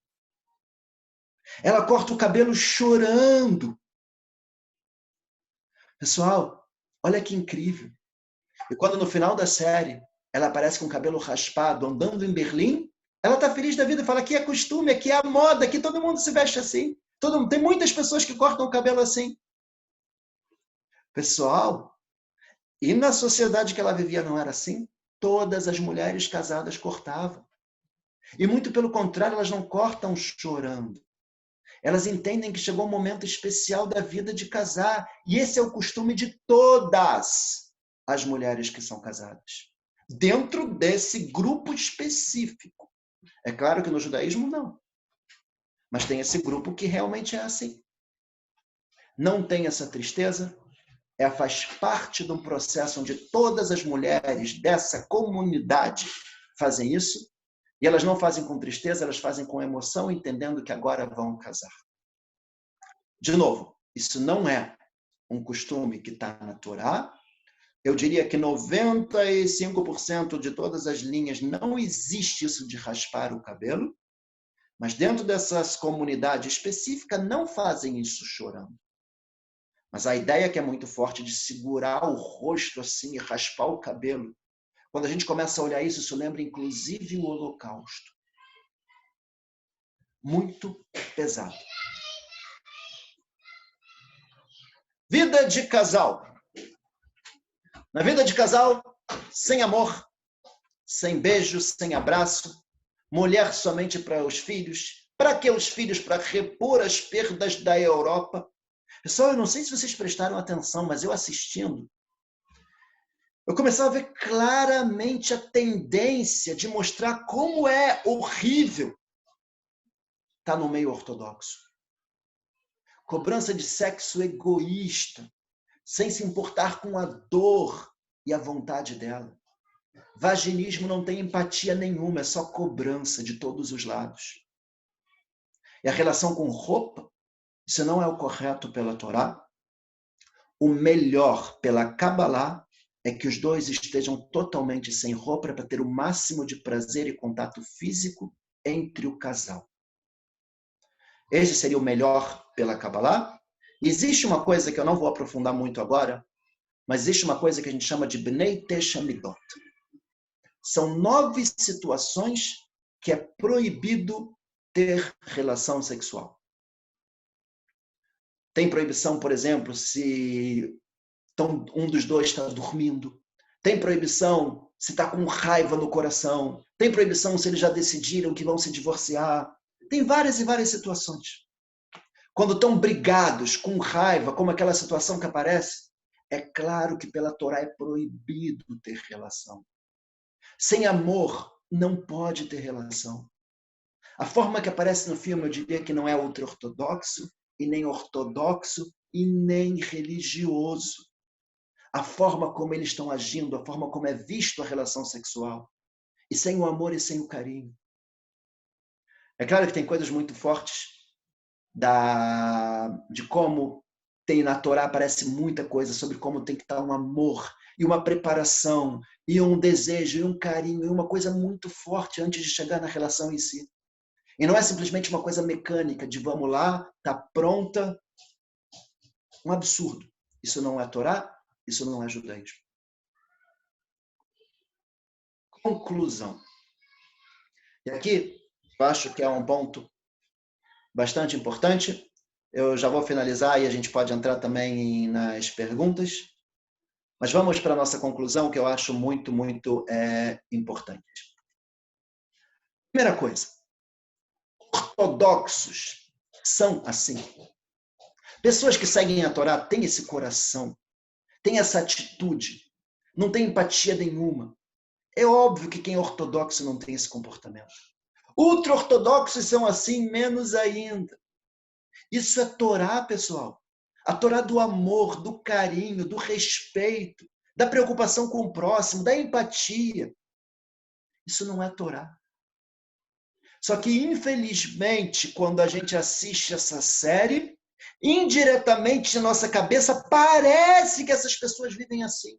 Ela corta o cabelo chorando. Pessoal, olha que incrível. E quando no final da série ela aparece com o cabelo raspado, andando em Berlim, ela está feliz da vida e fala, aqui é costume, aqui é a moda, aqui todo mundo se veste assim. Tem muitas pessoas que cortam o cabelo assim. Pessoal, e na sociedade que ela vivia não era assim? Todas as mulheres casadas cortavam. E muito pelo contrário, elas não cortam chorando. Elas entendem que chegou um momento especial da vida de casar. E esse é o costume de todas as mulheres que são casadas. Dentro desse grupo específico. É claro que no judaísmo não. Mas tem esse grupo que realmente é assim. Não tem essa tristeza. Faz parte de um processo onde todas as mulheres dessa comunidade fazem isso. E elas não fazem com tristeza, elas fazem com emoção, entendendo que agora vão casar. De novo, isso não é um costume que está na Torá. Eu diria que 95% de todas as linhas não existe isso de raspar o cabelo, mas dentro dessas comunidades específicas não fazem isso chorando. Mas a ideia que é muito forte de segurar o rosto assim e raspar o cabelo, quando a gente começa a olhar isso, isso lembra inclusive o Holocausto. Muito pesado. Vida de casal. Na vida de casal, sem amor, sem beijo, sem abraço, mulher somente para os filhos. Para que os filhos? Para repor as perdas da Europa. Pessoal, eu não sei se vocês prestaram atenção, mas eu assistindo, eu começava a ver claramente a tendência de mostrar como é horrível estar no meio ortodoxo. Cobrança de sexo egoísta, sem se importar com a dor e a vontade dela. Vaginismo não tem empatia nenhuma, é só cobrança de todos os lados. E a relação com roupa, isso não é o correto pela Torá. O melhor pela Kabbalah é que os dois estejam totalmente sem roupa para ter o máximo de prazer e contato físico entre o casal. Esse seria o melhor pela Kabbalah. Existe uma coisa que eu não vou aprofundar muito agora, mas existe uma coisa que a gente chama de Bnei Tesha Midot. São 9 situações que é proibido ter relação sexual. Tem proibição, por exemplo, se um dos dois está dormindo. Tem proibição se está com raiva no coração. Tem proibição se eles já decidiram que vão se divorciar. Tem várias e várias situações. Quando estão brigados, com raiva, como aquela situação que aparece, é claro que pela Torá é proibido ter relação. Sem amor, não pode ter relação. A forma que aparece no filme, eu diria que não é ultra-ortodoxo, e nem ortodoxo, e nem religioso. A forma como eles estão agindo, a forma como é visto a relação sexual. E sem o amor e sem o carinho. É claro que tem coisas muito fortes de como tem na Torá, aparece muita coisa sobre como tem que estar um amor e uma preparação e um desejo e um carinho e uma coisa muito forte antes de chegar na relação em si. E não é simplesmente uma coisa mecânica de vamos lá, tá pronta. Um absurdo. Isso não é Torá, isso não é judaísmo. Conclusão. E aqui, eu acho que é um ponto bastante importante. Eu já vou finalizar e a gente pode entrar também nas perguntas. Mas vamos para a nossa conclusão, que eu acho muito, muito importante. Primeira coisa. Ortodoxos são assim. Pessoas que seguem a Torá têm esse coração, têm essa atitude, não tem empatia nenhuma. É óbvio que quem é ortodoxo não tem esse comportamento. Ultra-ortodoxos são assim, menos ainda. Isso é Torá, pessoal. A Torá do amor, do carinho, do respeito, da preocupação com o próximo, da empatia. Isso não é Torá. Só que, infelizmente, quando a gente assiste essa série, indiretamente na nossa cabeça, parece que essas pessoas vivem assim.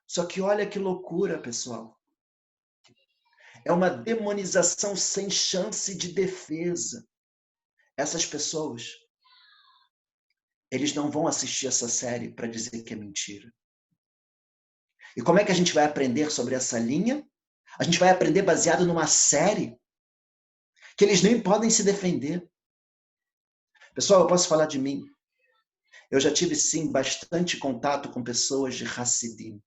Só que olha que loucura, pessoal. É uma demonização sem chance de defesa. Essas pessoas, eles não vão assistir essa série para dizer que é mentira. E como é que a gente vai aprender sobre essa linha? A gente vai aprender baseado numa série que eles nem podem se defender. Pessoal, eu posso falar de mim. Eu já tive, sim, bastante contato com pessoas de Hassidim.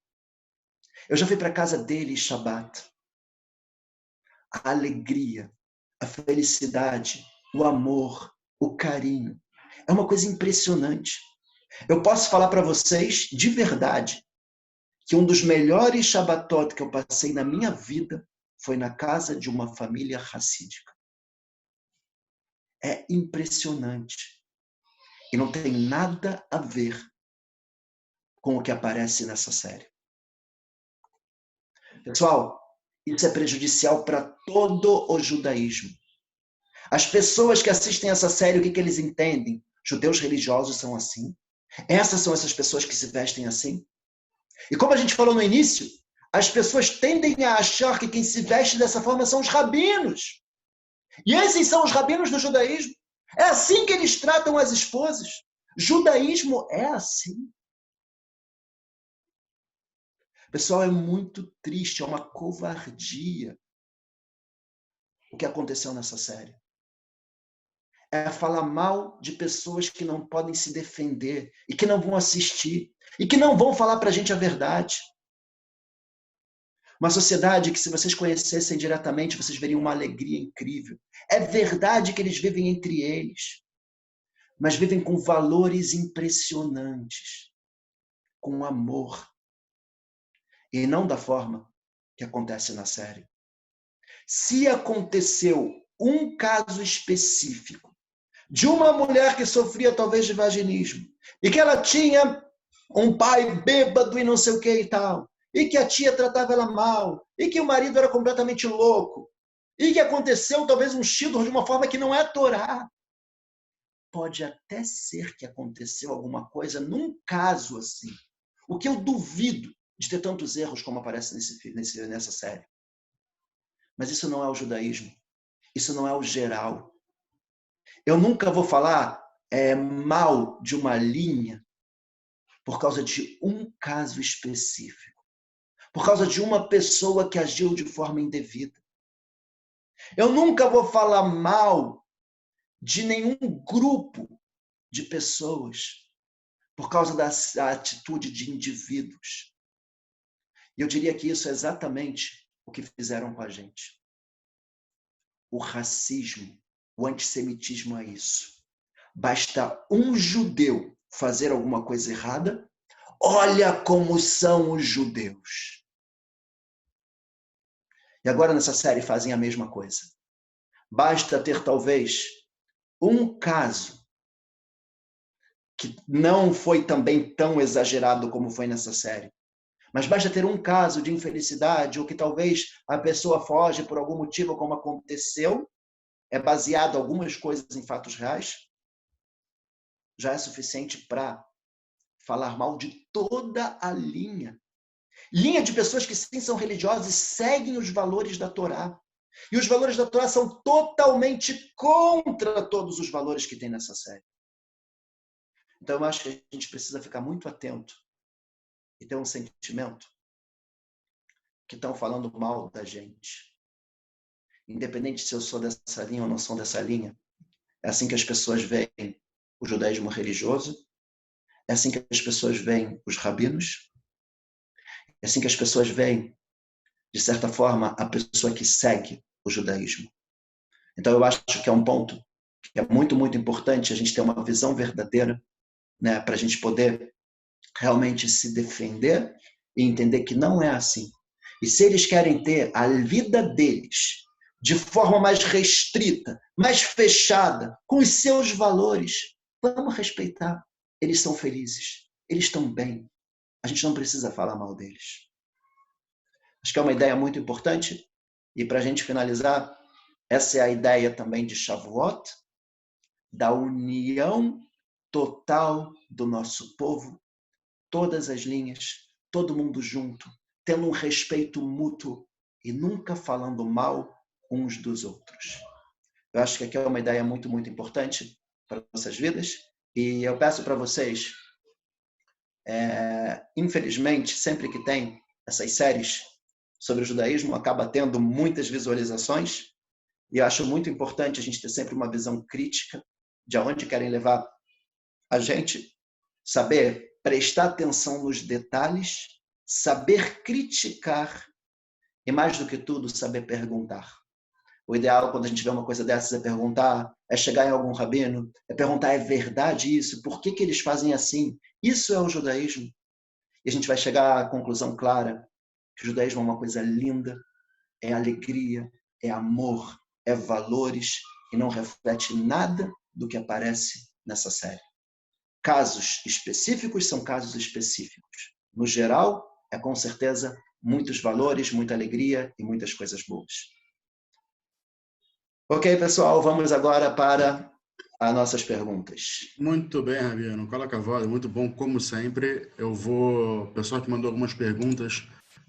Eu já fui para a casa deles Shabbat. A alegria, a felicidade, o amor, o carinho. É uma coisa impressionante. Eu posso falar para vocês, de verdade, que um dos melhores Shabbatot que eu passei na minha vida foi na casa de uma família hassídica. É impressionante. E não tem nada a ver com o que aparece nessa série. Pessoal, isso é prejudicial para todo o judaísmo. As pessoas que assistem essa série, o que eles entendem? Judeus religiosos são assim? Essas são essas pessoas que se vestem assim? E como a gente falou no início, as pessoas tendem a achar que quem se veste dessa forma são os rabinos. E esses são os rabinos do judaísmo. É assim que eles tratam as esposas. Judaísmo é assim. Pessoal, é muito triste, é uma covardia o que aconteceu nessa série. É falar mal de pessoas que não podem se defender e que não vão assistir e que não vão falar para a gente a verdade. Uma sociedade que, se vocês conhecessem diretamente, vocês veriam uma alegria incrível. É verdade que eles vivem entre eles, mas vivem com valores impressionantes, com amor, e não da forma que acontece na série. Se aconteceu um caso específico de uma mulher que sofria talvez de vaginismo e que ela tinha um pai bêbado e não sei o que e tal, e que a tia tratava ela mal, e que o marido era completamente louco, e que aconteceu talvez um shiddur de uma forma que não é Torá. Pode até ser que aconteceu alguma coisa num caso assim. O que eu duvido de ter tantos erros como aparece nessa série. Mas isso não é o judaísmo. Isso não é o geral. Eu nunca vou falar mal de uma linha por causa de um caso específico. Por causa de uma pessoa que agiu de forma indevida. Eu nunca vou falar mal de nenhum grupo de pessoas por causa da atitude de indivíduos. E eu diria que isso é exatamente o que fizeram com a gente. O racismo, o antissemitismo é isso. Basta um judeu fazer alguma coisa errada, olha como são os judeus. E agora nessa série fazem a mesma coisa. Basta ter talvez um caso que não foi também tão exagerado como foi nessa série. Mas basta ter um caso de infelicidade ou que talvez a pessoa foge por algum motivo como aconteceu, é baseado em algumas coisas em fatos reais, já é suficiente para falar mal de toda a linha. Linha de pessoas que sim são religiosas e seguem os valores da Torá. E os valores da Torá são totalmente contra todos os valores que tem nessa série. Então eu acho que a gente precisa ficar muito atento e ter um sentimento que estão falando mal da gente. Independente se eu sou dessa linha ou não sou dessa linha, é assim que as pessoas veem o judaísmo religioso, é assim que as pessoas veem os rabinos, é assim que as pessoas veem, de certa forma, a pessoa que segue o judaísmo. Então eu acho que é um ponto que é muito, muito importante a gente ter uma visão verdadeira, né, para a gente poder realmente se defender e entender que não é assim. E se eles querem ter a vida deles de forma mais restrita, mais fechada, com os seus valores, vamos respeitar. Eles são felizes, eles estão bem. A gente não precisa falar mal deles. Acho que é uma ideia muito importante. E para a gente finalizar, essa é a ideia também de Shavuot, da união total do nosso povo, todas as linhas, todo mundo junto, tendo um respeito mútuo e nunca falando mal uns dos outros. Eu acho que aqui é uma ideia muito, muito importante para nossas vidas. E eu peço para vocês, infelizmente, sempre que tem essas séries sobre o judaísmo acaba tendo muitas visualizações, e eu acho muito importante a gente ter sempre uma visão crítica de aonde querem levar a gente, saber prestar atenção nos detalhes, saber criticar e, mais do que tudo, saber perguntar. O ideal, quando a gente vê uma coisa dessas, é perguntar, é chegar em algum rabino, é perguntar, é verdade isso? Por que eles fazem assim? Isso é o judaísmo? E a gente vai chegar à conclusão clara que o judaísmo é uma coisa linda, é alegria, é amor, é valores, e não reflete nada do que aparece nessa série. Casos específicos são casos específicos. No geral, é com certeza muitos valores, muita alegria e muitas coisas boas. Ok, pessoal, vamos agora para as nossas perguntas. Muito bem, Rabino. Coloca a voz, muito bom, como sempre. O pessoal que mandou algumas perguntas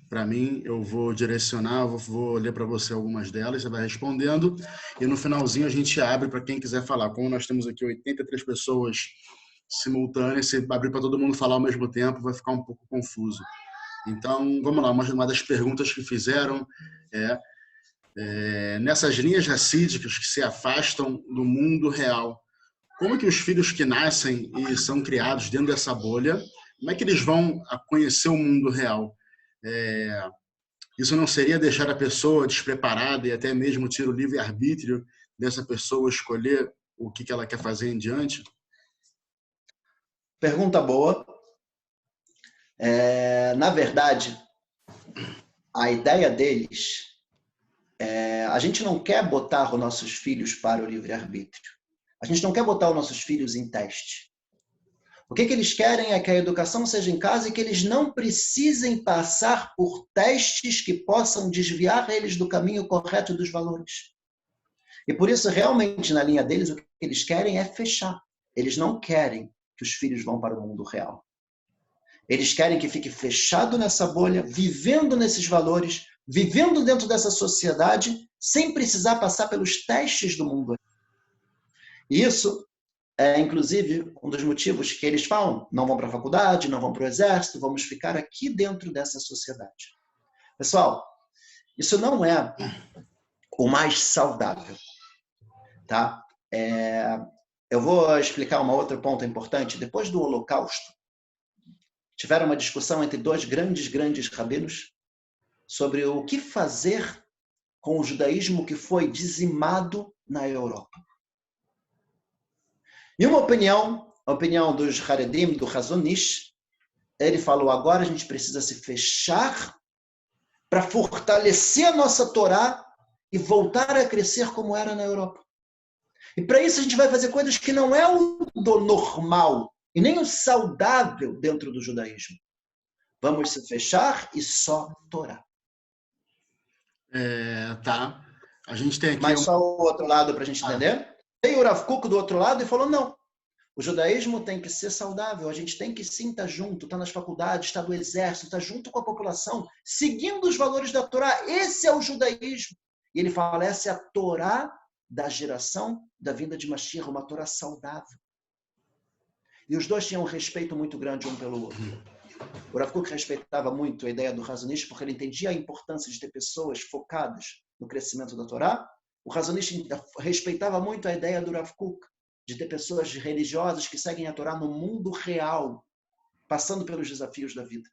para mim, eu vou direcionar, vou ler para você algumas delas, você vai respondendo, e no finalzinho a gente abre para quem quiser falar. Como nós temos aqui 83 pessoas simultâneas, se abrir para todo mundo falar ao mesmo tempo, vai ficar um pouco confuso. Então, vamos lá, uma das perguntas que fizeram nessas linhas racídicas que se afastam do mundo real, como que os filhos que nascem e são criados dentro dessa bolha, como é que eles vão conhecer o mundo real? Isso não seria deixar a pessoa despreparada e até mesmo tirar o livre-arbítrio dessa pessoa escolher o que ela quer fazer em diante? Pergunta boa. Na verdade, a ideia deles a gente não quer botar os nossos filhos para o livre-arbítrio. A gente não quer botar os nossos filhos em teste. O que eles querem é que a educação seja em casa e que eles não precisem passar por testes que possam desviar eles do caminho correto dos valores. E por isso, realmente, na linha deles, o que eles querem é fechar. Eles não querem que os filhos vão para o mundo real. Eles querem que fique fechado nessa bolha, vivendo nesses valores, vivendo dentro dessa sociedade, sem precisar passar pelos testes do mundo. E isso é, inclusive, um dos motivos que eles falam, não vão para a faculdade, não vão para o exército, vamos ficar aqui dentro dessa sociedade. Pessoal, isso não é o mais saudável, tá? Eu vou explicar um outro ponto importante. Depois do Holocausto, tiveram uma discussão entre dois grandes rabinos sobre o que fazer com o judaísmo que foi dizimado na Europa. E uma opinião, a opinião dos Haredim, do Chazon Ish, ele falou, agora a gente precisa se fechar para fortalecer a nossa Torá e voltar a crescer como era na Europa. E para isso a gente vai fazer coisas que não é o do normal e nem o saudável dentro do judaísmo. Vamos se fechar e só Torá. Tá. A gente tem aqui... Mas só o outro lado para a gente entender. Veio o Rav Kuk do outro lado e falou, não, o judaísmo tem que ser saudável, a gente tem que sim estar junto, estar nas faculdades, estar no exército, estar junto com a população, seguindo os valores da Torá. Esse é o judaísmo. E ele fala, essa é a Torá da geração da vinda de Mashiach, uma Torá saudável. E os dois tinham um respeito muito grande um pelo outro. O Rav Kuk respeitava muito a ideia do Chazon Ish, porque ele entendia a importância de ter pessoas focadas no crescimento da Torá. O Chazon Ish respeitava muito a ideia do Rav Kuk, de ter pessoas religiosas que seguem a Torá no mundo real, passando pelos desafios da vida.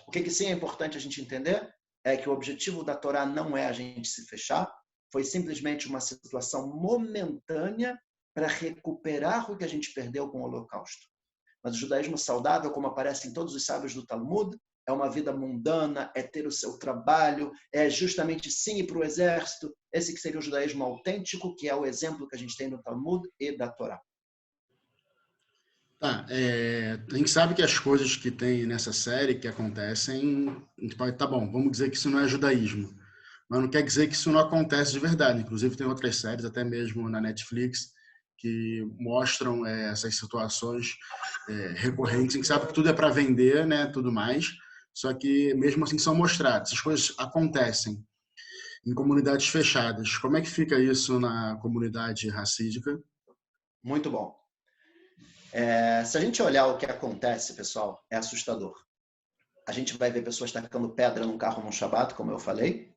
O que sim é importante a gente entender é que o objetivo da Torá não é a gente se fechar, foi simplesmente uma situação momentânea para recuperar o que a gente perdeu com o Holocausto. Mas o judaísmo saudável, como aparece em todos os sábios do Talmud, é uma vida mundana, é ter o seu trabalho, é justamente sim ir para o exército. Esse que seria o judaísmo autêntico, que é o exemplo que a gente tem no Talmud e da Torá. Tá, a gente sabe que as coisas que tem nessa série, que acontecem, a gente pode, tá bom, vamos dizer que isso não é judaísmo. Mas não quer dizer que isso não acontece de verdade. Inclusive tem outras séries, até mesmo na Netflix, que mostram essas situações recorrentes. A gente sabe que tudo é para vender, né, tudo mais. Só que mesmo assim são mostradas. Essas coisas acontecem em comunidades fechadas. Como é que fica isso na comunidade racídica? Muito bom. Se a gente olhar o que acontece, pessoal, é assustador. A gente vai ver pessoas tacando pedra num carro num Shabat, como eu falei.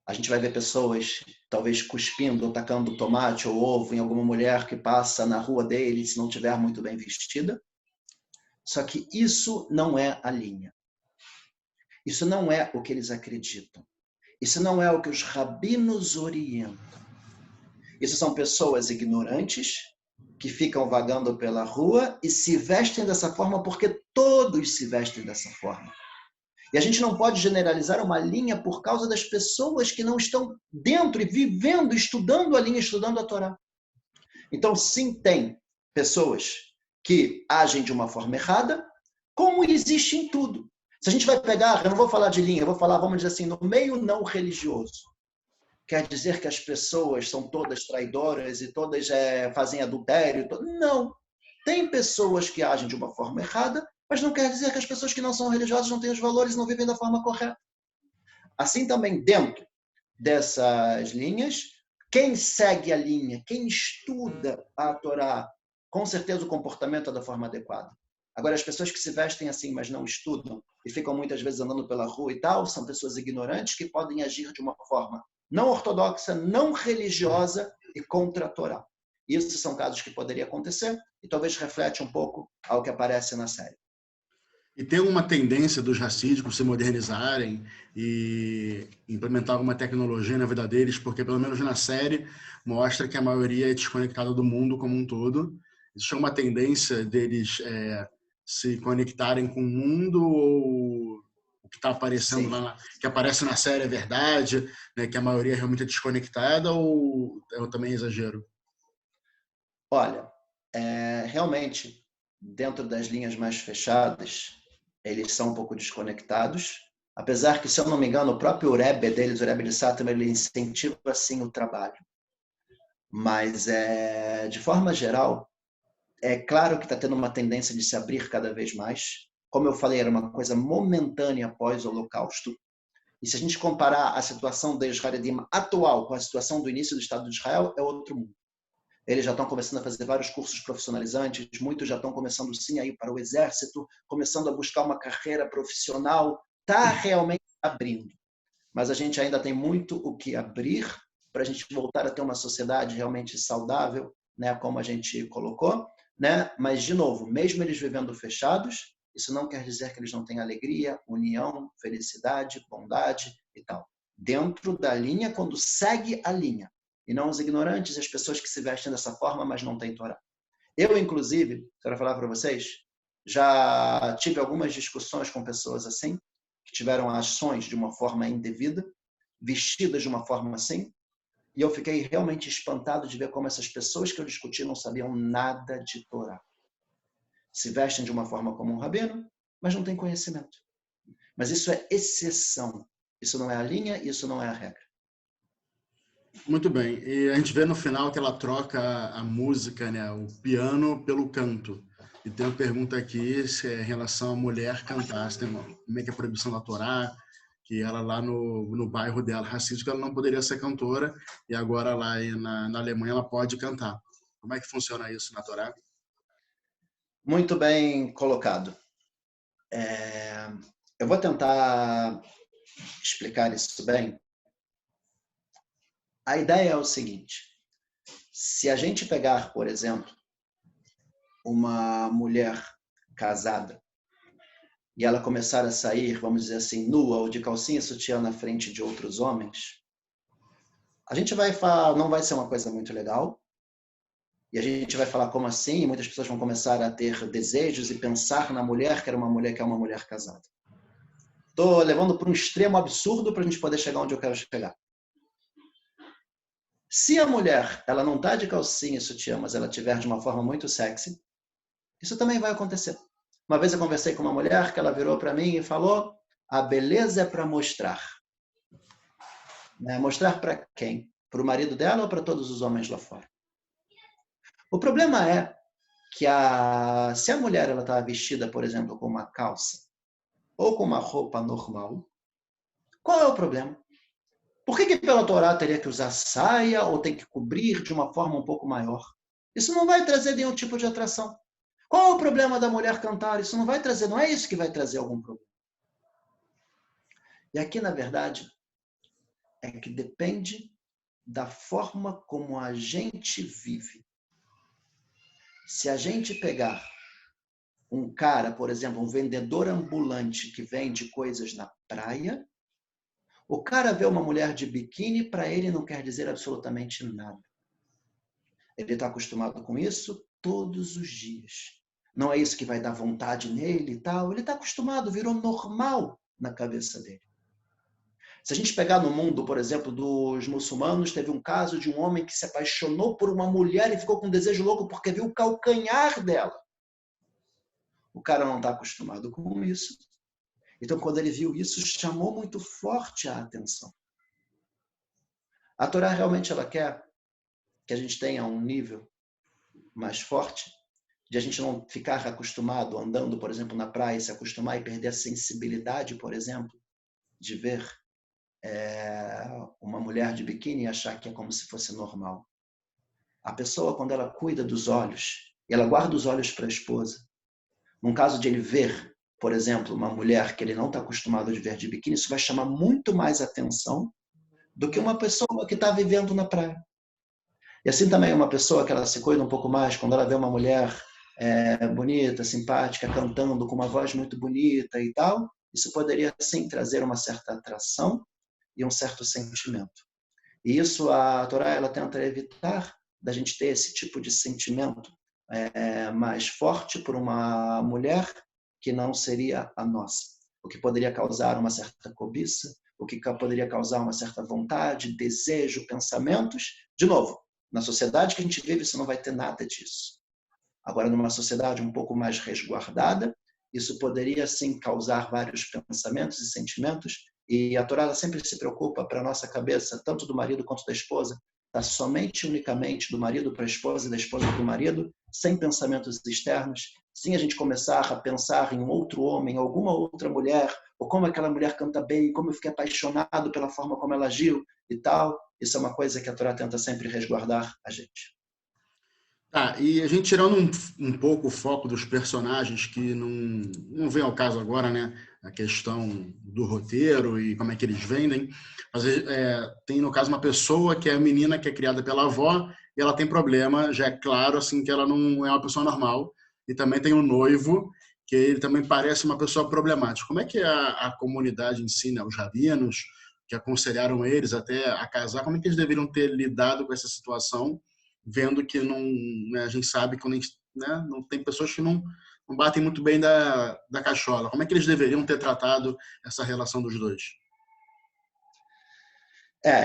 A gente vai ver pessoas, talvez, cuspindo ou tacando tomate ou ovo em alguma mulher que passa na rua dele, se não estiver muito bem vestida. Só que isso não é a linha. Isso não é o que eles acreditam. Isso não é o que os rabinos orientam. Isso são pessoas ignorantes que ficam vagando pela rua e se vestem dessa forma porque todos se vestem dessa forma. E a gente não pode generalizar uma linha por causa das pessoas que não estão dentro e vivendo, estudando a linha, estudando a Torá. Então, sim, tem pessoas que agem de uma forma errada, como existe em tudo. Se a gente vai pegar, eu não vou falar de linha, eu vou falar, vamos dizer assim, no meio não religioso. Quer dizer que as pessoas são todas traidoras e todas fazem adultério? Não. Tem pessoas que agem de uma forma errada, mas não quer dizer que as pessoas que não são religiosas não têm os valores e não vivem da forma correta. Assim também, dentro dessas linhas, quem segue a linha, quem estuda a Torá, com certeza o comportamento é da forma adequada. Agora, as pessoas que se vestem assim, mas não estudam, e ficam muitas vezes andando pela rua e tal, são pessoas ignorantes que podem agir de uma forma não ortodoxa, não religiosa e contra a Torá. Esses são casos que poderiam acontecer e talvez reflete um pouco ao que aparece na série. E tem uma tendência dos racídicos se modernizarem e implementar alguma tecnologia na vida deles, porque pelo menos na série mostra que a maioria é desconectada do mundo como um todo. Existe uma tendência deles se conectarem com o mundo, ou o que está aparecendo lá, que aparece na série é verdade, né, que a maioria realmente é desconectada, ou eu também exagero? Olha, realmente, dentro das linhas mais fechadas, eles são um pouco desconectados, apesar que, se eu não me engano, o próprio Rebbe deles, o Rebbe de Sátima, ele incentiva, assim, o trabalho. Mas, de forma geral, é claro que está tendo uma tendência de se abrir cada vez mais. Como eu falei, era uma coisa momentânea após o Holocausto. E se a gente comparar a situação da Israelim atual com a situação do início do Estado de Israel, é outro mundo. Eles já estão começando a fazer vários cursos profissionalizantes, muitos já estão começando sim a ir para o exército, começando a buscar uma carreira profissional, está realmente abrindo. Mas a gente ainda tem muito o que abrir para a gente voltar a ter uma sociedade realmente saudável, né, como a gente colocou, né? Mas, de novo, mesmo eles vivendo fechados, isso não quer dizer que eles não têm alegria, união, felicidade, bondade e tal. Dentro da linha, quando segue a linha. E não os ignorantes e as pessoas que se vestem dessa forma, mas não têm Torá. Eu, inclusive, quero falar para vocês, já tive algumas discussões com pessoas assim, que tiveram ações de uma forma indevida, vestidas de uma forma assim, e eu fiquei realmente espantado de ver como essas pessoas que eu discuti não sabiam nada de Torá. Se vestem de uma forma como um rabino, mas não têm conhecimento. Mas isso é exceção. Isso não é a linha, isso não é a regra. Muito bem. E a gente vê no final que ela troca a música, né, o piano pelo canto. E tem uma pergunta aqui se é em relação à mulher cantar, se tem como é que é a proibição da Torá, que ela lá no bairro dela, racídica, ela não poderia ser cantora, e agora lá na Alemanha ela pode cantar. Como é que funciona isso na Torá? Muito bem colocado. Eu vou tentar explicar isso bem. A ideia é o seguinte: se a gente pegar, por exemplo, uma mulher casada e ela começar a sair, vamos dizer assim, nua ou de calcinha e sutiã na frente de outros homens, a gente vai falar, não vai ser uma coisa muito legal. E a gente vai falar como assim, e muitas pessoas vão começar a ter desejos e pensar na mulher que era uma mulher que é uma mulher casada. Estou levando para um extremo absurdo para a gente poder chegar onde eu quero chegar. Se a mulher ela não está de calcinha e sutiã, mas ela estiver de uma forma muito sexy, isso também vai acontecer. Uma vez eu conversei com uma mulher que ela virou para mim e falou: a beleza é para mostrar. Mostrar para quem? Para o marido dela ou para todos os homens lá fora? O problema é que se a mulher está vestida, por exemplo, com uma calça ou com uma roupa normal, qual é o problema? Por que pela Torá teria que usar saia ou tem que cobrir de uma forma um pouco maior? Isso não vai trazer nenhum tipo de atração. Qual é o problema da mulher cantar? Isso não vai trazer, não é isso que vai trazer algum problema. E aqui, na verdade, é que depende da forma como a gente vive. Se a gente pegar um cara, por exemplo, um vendedor ambulante que vende coisas na praia, o cara vê uma mulher de biquíni, para ele não quer dizer absolutamente nada. Ele está acostumado com isso todos os dias. Não é isso que vai dar vontade nele e tal. Ele está acostumado, virou normal na cabeça dele. Se a gente pegar no mundo, por exemplo, dos muçulmanos, teve um caso de um homem que se apaixonou por uma mulher e ficou com um desejo louco porque viu o calcanhar dela. O cara não está acostumado com isso. Então, quando ele viu isso, chamou muito forte a atenção. A Torá realmente ela quer que a gente tenha um nível mais forte, de a gente não ficar acostumado andando, por exemplo, na praia, se acostumar e perder a sensibilidade, por exemplo, de ver uma mulher de biquíni e achar que é como se fosse normal. A pessoa, quando ela cuida dos olhos, e ela guarda os olhos para a esposa, num caso de ele ver, por exemplo, uma mulher que ele não está acostumado a ver de biquíni, isso vai chamar muito mais atenção do que uma pessoa que está vivendo na praia. E assim também uma pessoa que ela se cuida um pouco mais, quando ela vê uma mulher bonita, simpática, cantando com uma voz muito bonita e tal, isso poderia sim trazer uma certa atração e um certo sentimento. E isso a Torá ela tenta evitar da gente ter esse tipo de sentimento mais forte por uma mulher que não seria a nossa, o que poderia causar uma certa cobiça, o que poderia causar uma certa vontade, desejo, pensamentos. De novo, na sociedade que a gente vive, isso não vai ter nada disso. Agora, numa sociedade um pouco mais resguardada, isso poderia sim causar vários pensamentos e sentimentos, e a Torá sempre se preocupa para a nossa cabeça, tanto do marido quanto da esposa, está somente unicamente do marido para a esposa e da esposa para o marido, sem pensamentos externos, sem a gente começar a pensar em um outro homem, alguma outra mulher, ou como aquela mulher canta bem, como eu fiquei apaixonado pela forma como ela agiu e tal. Isso é uma coisa que a Torá tenta sempre resguardar a gente. Tá, e a gente tirando um pouco o foco dos personagens que não vem ao caso agora, né? A questão do roteiro e como é que eles vendem. Mas tem, no caso, uma pessoa que é a menina que é criada pela avó e ela tem problema, já é claro, assim, que ela não é uma pessoa normal. E também tem o noivo, que ele também parece uma pessoa problemática. Como é que a comunidade ensina, os rabinos, que aconselharam eles até a casar, como é que eles deveriam ter lidado com essa situação, vendo que não, né, a gente sabe que não tem pessoas que não batem muito bem da cachola. Como é que eles deveriam ter tratado essa relação dos dois?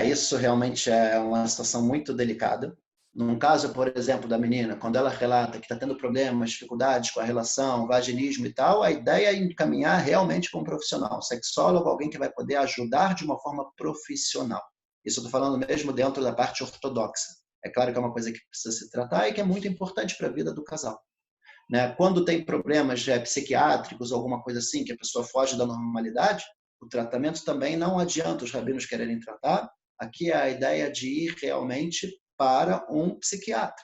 Isso realmente é uma situação muito delicada. Num caso, por exemplo, da menina, quando ela relata que está tendo problemas, dificuldades com a relação, vaginismo e tal, a ideia é encaminhar realmente para um profissional, sexólogo, alguém que vai poder ajudar de uma forma profissional. Isso eu estou falando mesmo dentro da parte ortodoxa. É claro que é uma coisa que precisa se tratar e que é muito importante para a vida do casal. Né? Quando tem problemas psiquiátricos ou alguma coisa assim, que a pessoa foge da normalidade, o tratamento também não adianta os rabinos quererem tratar. Aqui é a ideia de ir realmente para um psiquiatra.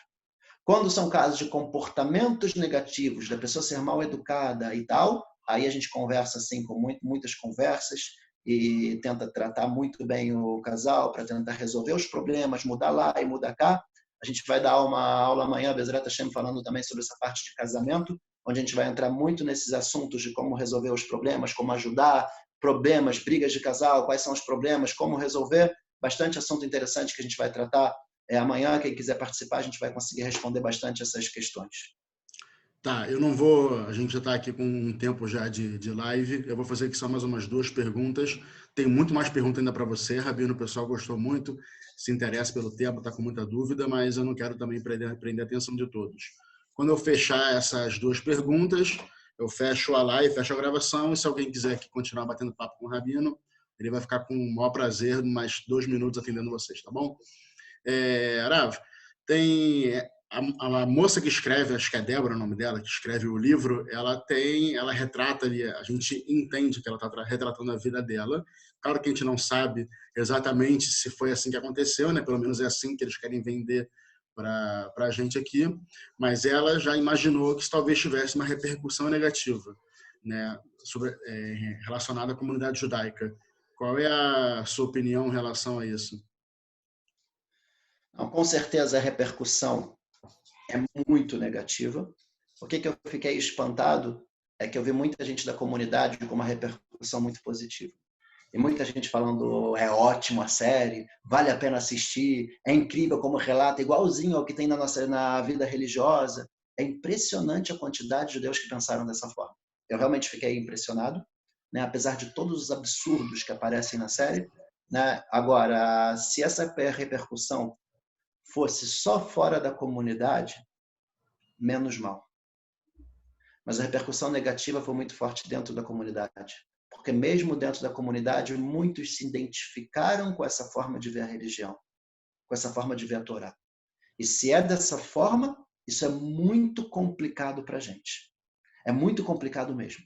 Quando são casos de comportamentos negativos, da pessoa ser mal educada e tal, aí a gente conversa assim com muitas conversas e tenta tratar muito bem o casal para tentar resolver os problemas, mudar lá e mudar cá. A gente vai dar uma aula amanhã, Bezerra Hashem, falando também sobre essa parte de casamento, onde a gente vai entrar muito nesses assuntos de como resolver os problemas, como ajudar, problemas, brigas de casal, quais são os problemas, como resolver. Bastante assunto interessante que a gente vai tratar amanhã. Quem quiser participar, a gente vai conseguir responder bastante essas questões. Tá, eu não vou... A gente já está aqui com um tempo já de live. Eu vou fazer aqui só mais umas 2 perguntas. Tem muito mais pergunta ainda para você, Rabino. O pessoal gostou muito, se interessa pelo tema, está com muita dúvida, mas eu não quero também prender a atenção de todos. Quando eu fechar essas 2 perguntas, eu fecho a live, fecho a gravação, e se alguém quiser aqui continuar batendo papo com o Rabino, ele vai ficar com o maior prazer, mais 2 minutos atendendo vocês, tá bom? Rav, tem... A moça que escreve, acho que é Débora o nome dela, que escreve o livro, ela retrata ali, a gente entende que ela está retratando a vida dela. Claro que a gente não sabe exatamente se foi assim que aconteceu, né? Pelo menos é assim que eles querem vender para a gente aqui, mas ela já imaginou que isso talvez tivesse uma repercussão negativa, né? Relacionada à comunidade judaica. Qual é a sua opinião em relação a isso? Não, com certeza a repercussão é muito negativa. O que eu fiquei espantado é que eu vi muita gente da comunidade com uma repercussão muito positiva. E muita gente falando, é ótimo a série, vale a pena assistir, é incrível como relata, igualzinho ao que tem na vida religiosa. É impressionante a quantidade de judeus que pensaram dessa forma. Eu realmente fiquei impressionado, né? Apesar de todos os absurdos que aparecem na série, né? Agora, se essa repercussão fosse só fora da comunidade, menos mal. Mas a repercussão negativa foi muito forte dentro da comunidade. Porque mesmo dentro da comunidade, muitos se identificaram com essa forma de ver a religião, com essa forma de ver a Torá. E se é dessa forma, isso é muito complicado para a gente. É muito complicado mesmo.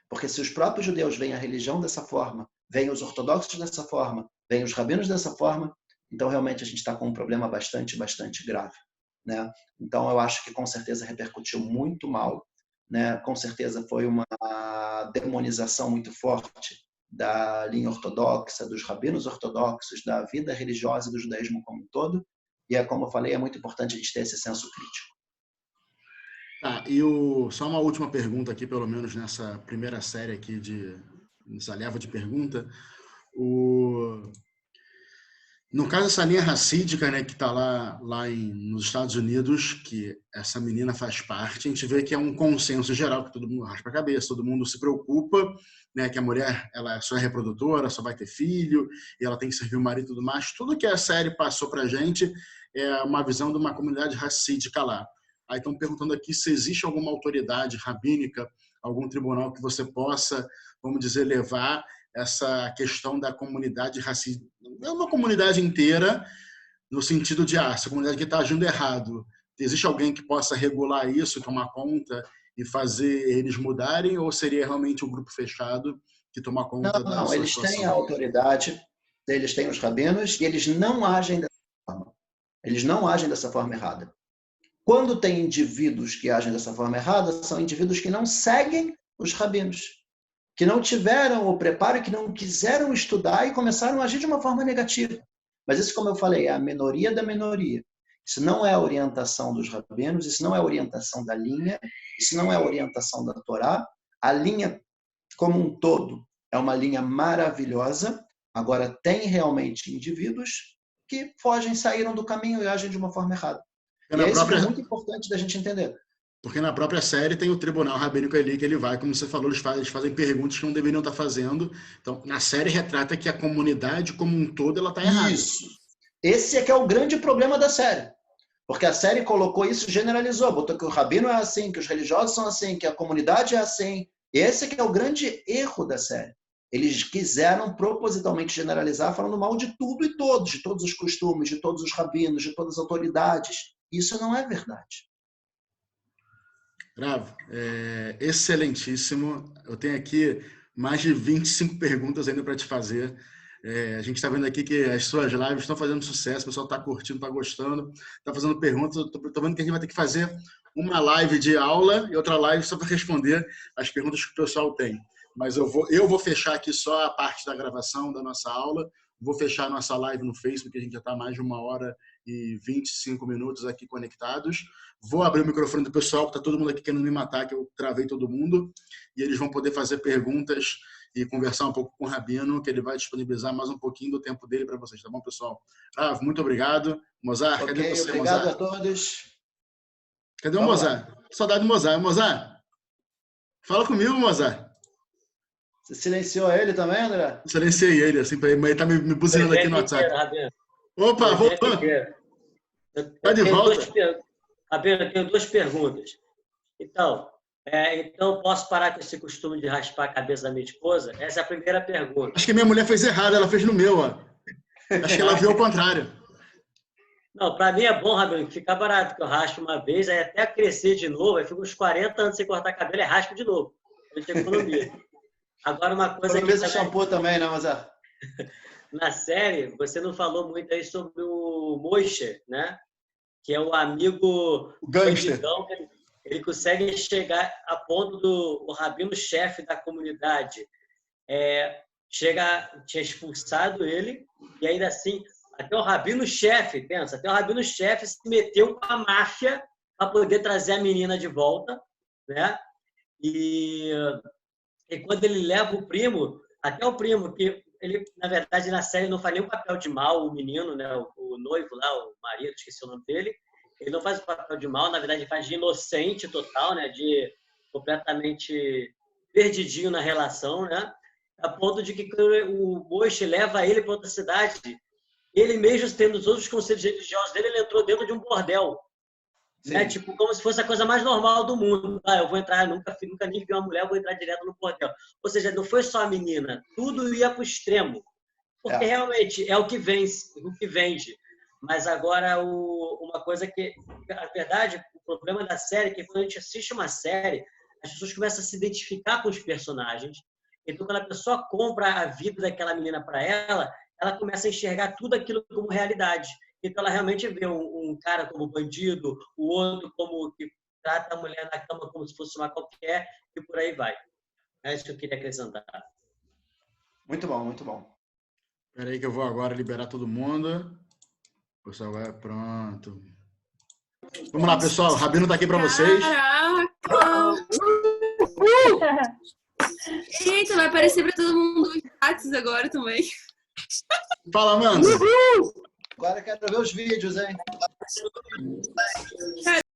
Porque se os próprios judeus veem a religião dessa forma, veem os ortodoxos dessa forma, veem os rabinos dessa forma, então realmente a gente está com um problema bastante grave, né? Então eu acho que com certeza repercutiu muito mal, né? Com certeza foi uma demonização muito forte da linha ortodoxa, dos rabinos ortodoxos, da vida religiosa e do judaísmo como um todo. E como eu falei, é muito importante a gente ter esse senso crítico. Tá, e só uma última pergunta aqui, pelo menos nessa primeira série aqui, nessa leva de pergunta. No caso dessa linha racídica, né, que está lá nos Estados Unidos, que essa menina faz parte, a gente vê que é um consenso geral, que todo mundo raspa a cabeça, todo mundo se preocupa, né, que a mulher ela só é reprodutora, só vai ter filho, e ela tem que servir o marido e tudo mais. Tudo que a série passou para a gente é uma visão de uma comunidade racídica lá. Aí estão perguntando aqui se existe alguma autoridade rabínica, algum tribunal que você possa, vamos dizer, levar essa questão da comunidade racista. É uma comunidade inteira, no sentido de, se a comunidade aqui está agindo errado, existe alguém que possa regular isso, tomar conta e fazer eles mudarem, ou seria realmente um grupo fechado que toma conta da sua eles situação? Têm a autoridade, eles têm os rabinos, e eles não agem dessa forma. Eles não agem dessa forma errada. Quando tem indivíduos que agem dessa forma errada, são indivíduos que não seguem os rabinos, que não tiveram o preparo, que não quiseram estudar e começaram a agir de uma forma negativa. Mas isso, como eu falei, é a minoria da minoria. Isso não é a orientação dos rabinos, isso não é a orientação da linha, isso não é a orientação da Torá. A linha, como um todo, é uma linha maravilhosa. Agora, tem realmente indivíduos que fogem, saíram do caminho e agem de uma forma errada. E é isso que é muito importante da gente entender. Porque na própria série tem o tribunal rabínico ali, que ele vai, como você falou, eles fazem perguntas que não deveriam estar fazendo. Então, na série retrata que a comunidade como um todo ela está errada. Isso. Esse é que é o grande problema da série. Porque a série colocou isso, generalizou, botou que o rabino é assim, que os religiosos são assim, que a comunidade é assim. Esse é que é o grande erro da série. Eles quiseram propositalmente generalizar, falando mal de tudo e todos, de todos os costumes, de todos os rabinos, de todas as autoridades. Isso não é verdade. Bravo, excelentíssimo. Eu tenho aqui mais de 25 perguntas ainda para te fazer. A gente está vendo aqui que as suas lives estão fazendo sucesso, o pessoal está curtindo, está gostando, está fazendo perguntas. Estou vendo que a gente vai ter que fazer uma live de aula e outra live só para responder as perguntas que o pessoal tem. Mas eu vou fechar aqui só a parte da gravação da nossa aula. Vou fechar a nossa live no Facebook, que a gente já está mais de 1h25 aqui conectados. Vou abrir o microfone do pessoal, que está todo mundo aqui querendo me matar, que eu travei todo mundo. E eles vão poder fazer perguntas e conversar um pouco com o Rabino, que ele vai disponibilizar mais um pouquinho do tempo dele para vocês, tá bom, pessoal? Muito obrigado. Mozart, cadê você, obrigado Mozart? a todos. Cadê o Mozart? Saudade do Mozart. Mozart, fala comigo, Mozart. Você silenciou ele também, André? Silenciei ele, assim, mas ele tá me buzinando aqui no WhatsApp. Opa, voltou. Tá de volta. Rabino, eu tenho duas perguntas. Então, posso parar com esse costume de raspar a cabeça da minha esposa? Essa é a primeira pergunta. Acho que minha mulher fez errado, ela fez no meu, ó. Acho que ela viu ao contrário. Não, para mim é bom, Rabino, ficar barato, que eu raspo uma vez, aí até crescer de novo, aí fica uns 40 anos sem cortar cabelo, é raspo de novo. A gente economia. Agora, uma coisa que... Economiza shampoo também, né, Mozart? Na série, você não falou muito aí sobre o Moshe, né? Que é o amigo... O gangster. Ele consegue chegar a ponto do rabino-chefe da comunidade tinha expulsado ele, e ainda assim, até o rabino-chefe, pensa, até o rabino-chefe se meteu com a máfia para poder trazer a menina de volta, né? E quando ele leva o primo, até o primo, que ele, na verdade, na série não faz nenhum papel de mal, o menino, né? O noivo lá, o marido, esqueci o nome dele, ele não faz o papel de mal, na verdade, ele faz de inocente total, né? De completamente perdidinho na relação, né? A ponto de que o Moshe leva ele para outra cidade, ele mesmo tendo os outros conselhos religiosos dele, ele entrou dentro de um bordel. Né? Tipo, como se fosse a coisa mais normal do mundo. Ah, eu vou entrar, nunca nem vi uma mulher, eu vou entrar direto no bordel. Ou seja, não foi só a menina, tudo ia para o extremo. Porque realmente é o que vende. Mas agora, uma coisa que, na verdade, o problema da série é que quando a gente assiste uma série, as pessoas começam a se identificar com os personagens. Então, quando a pessoa compra a vida daquela menina para ela começa a enxergar tudo aquilo como realidade. Então, ela realmente vê um cara como bandido, o outro como que trata a mulher na cama como se fosse uma qualquer, e por aí vai. É isso que eu queria acrescentar. Muito bom, muito bom. Espera aí que eu vou agora liberar todo mundo. O pessoal vai, pronto. Vamos lá, pessoal. O Rabino está aqui para vocês. Caraca! Eita, vai aparecer para todo mundo os chats agora também. Fala, Amanda. Agora eu quero ver os vídeos, hein?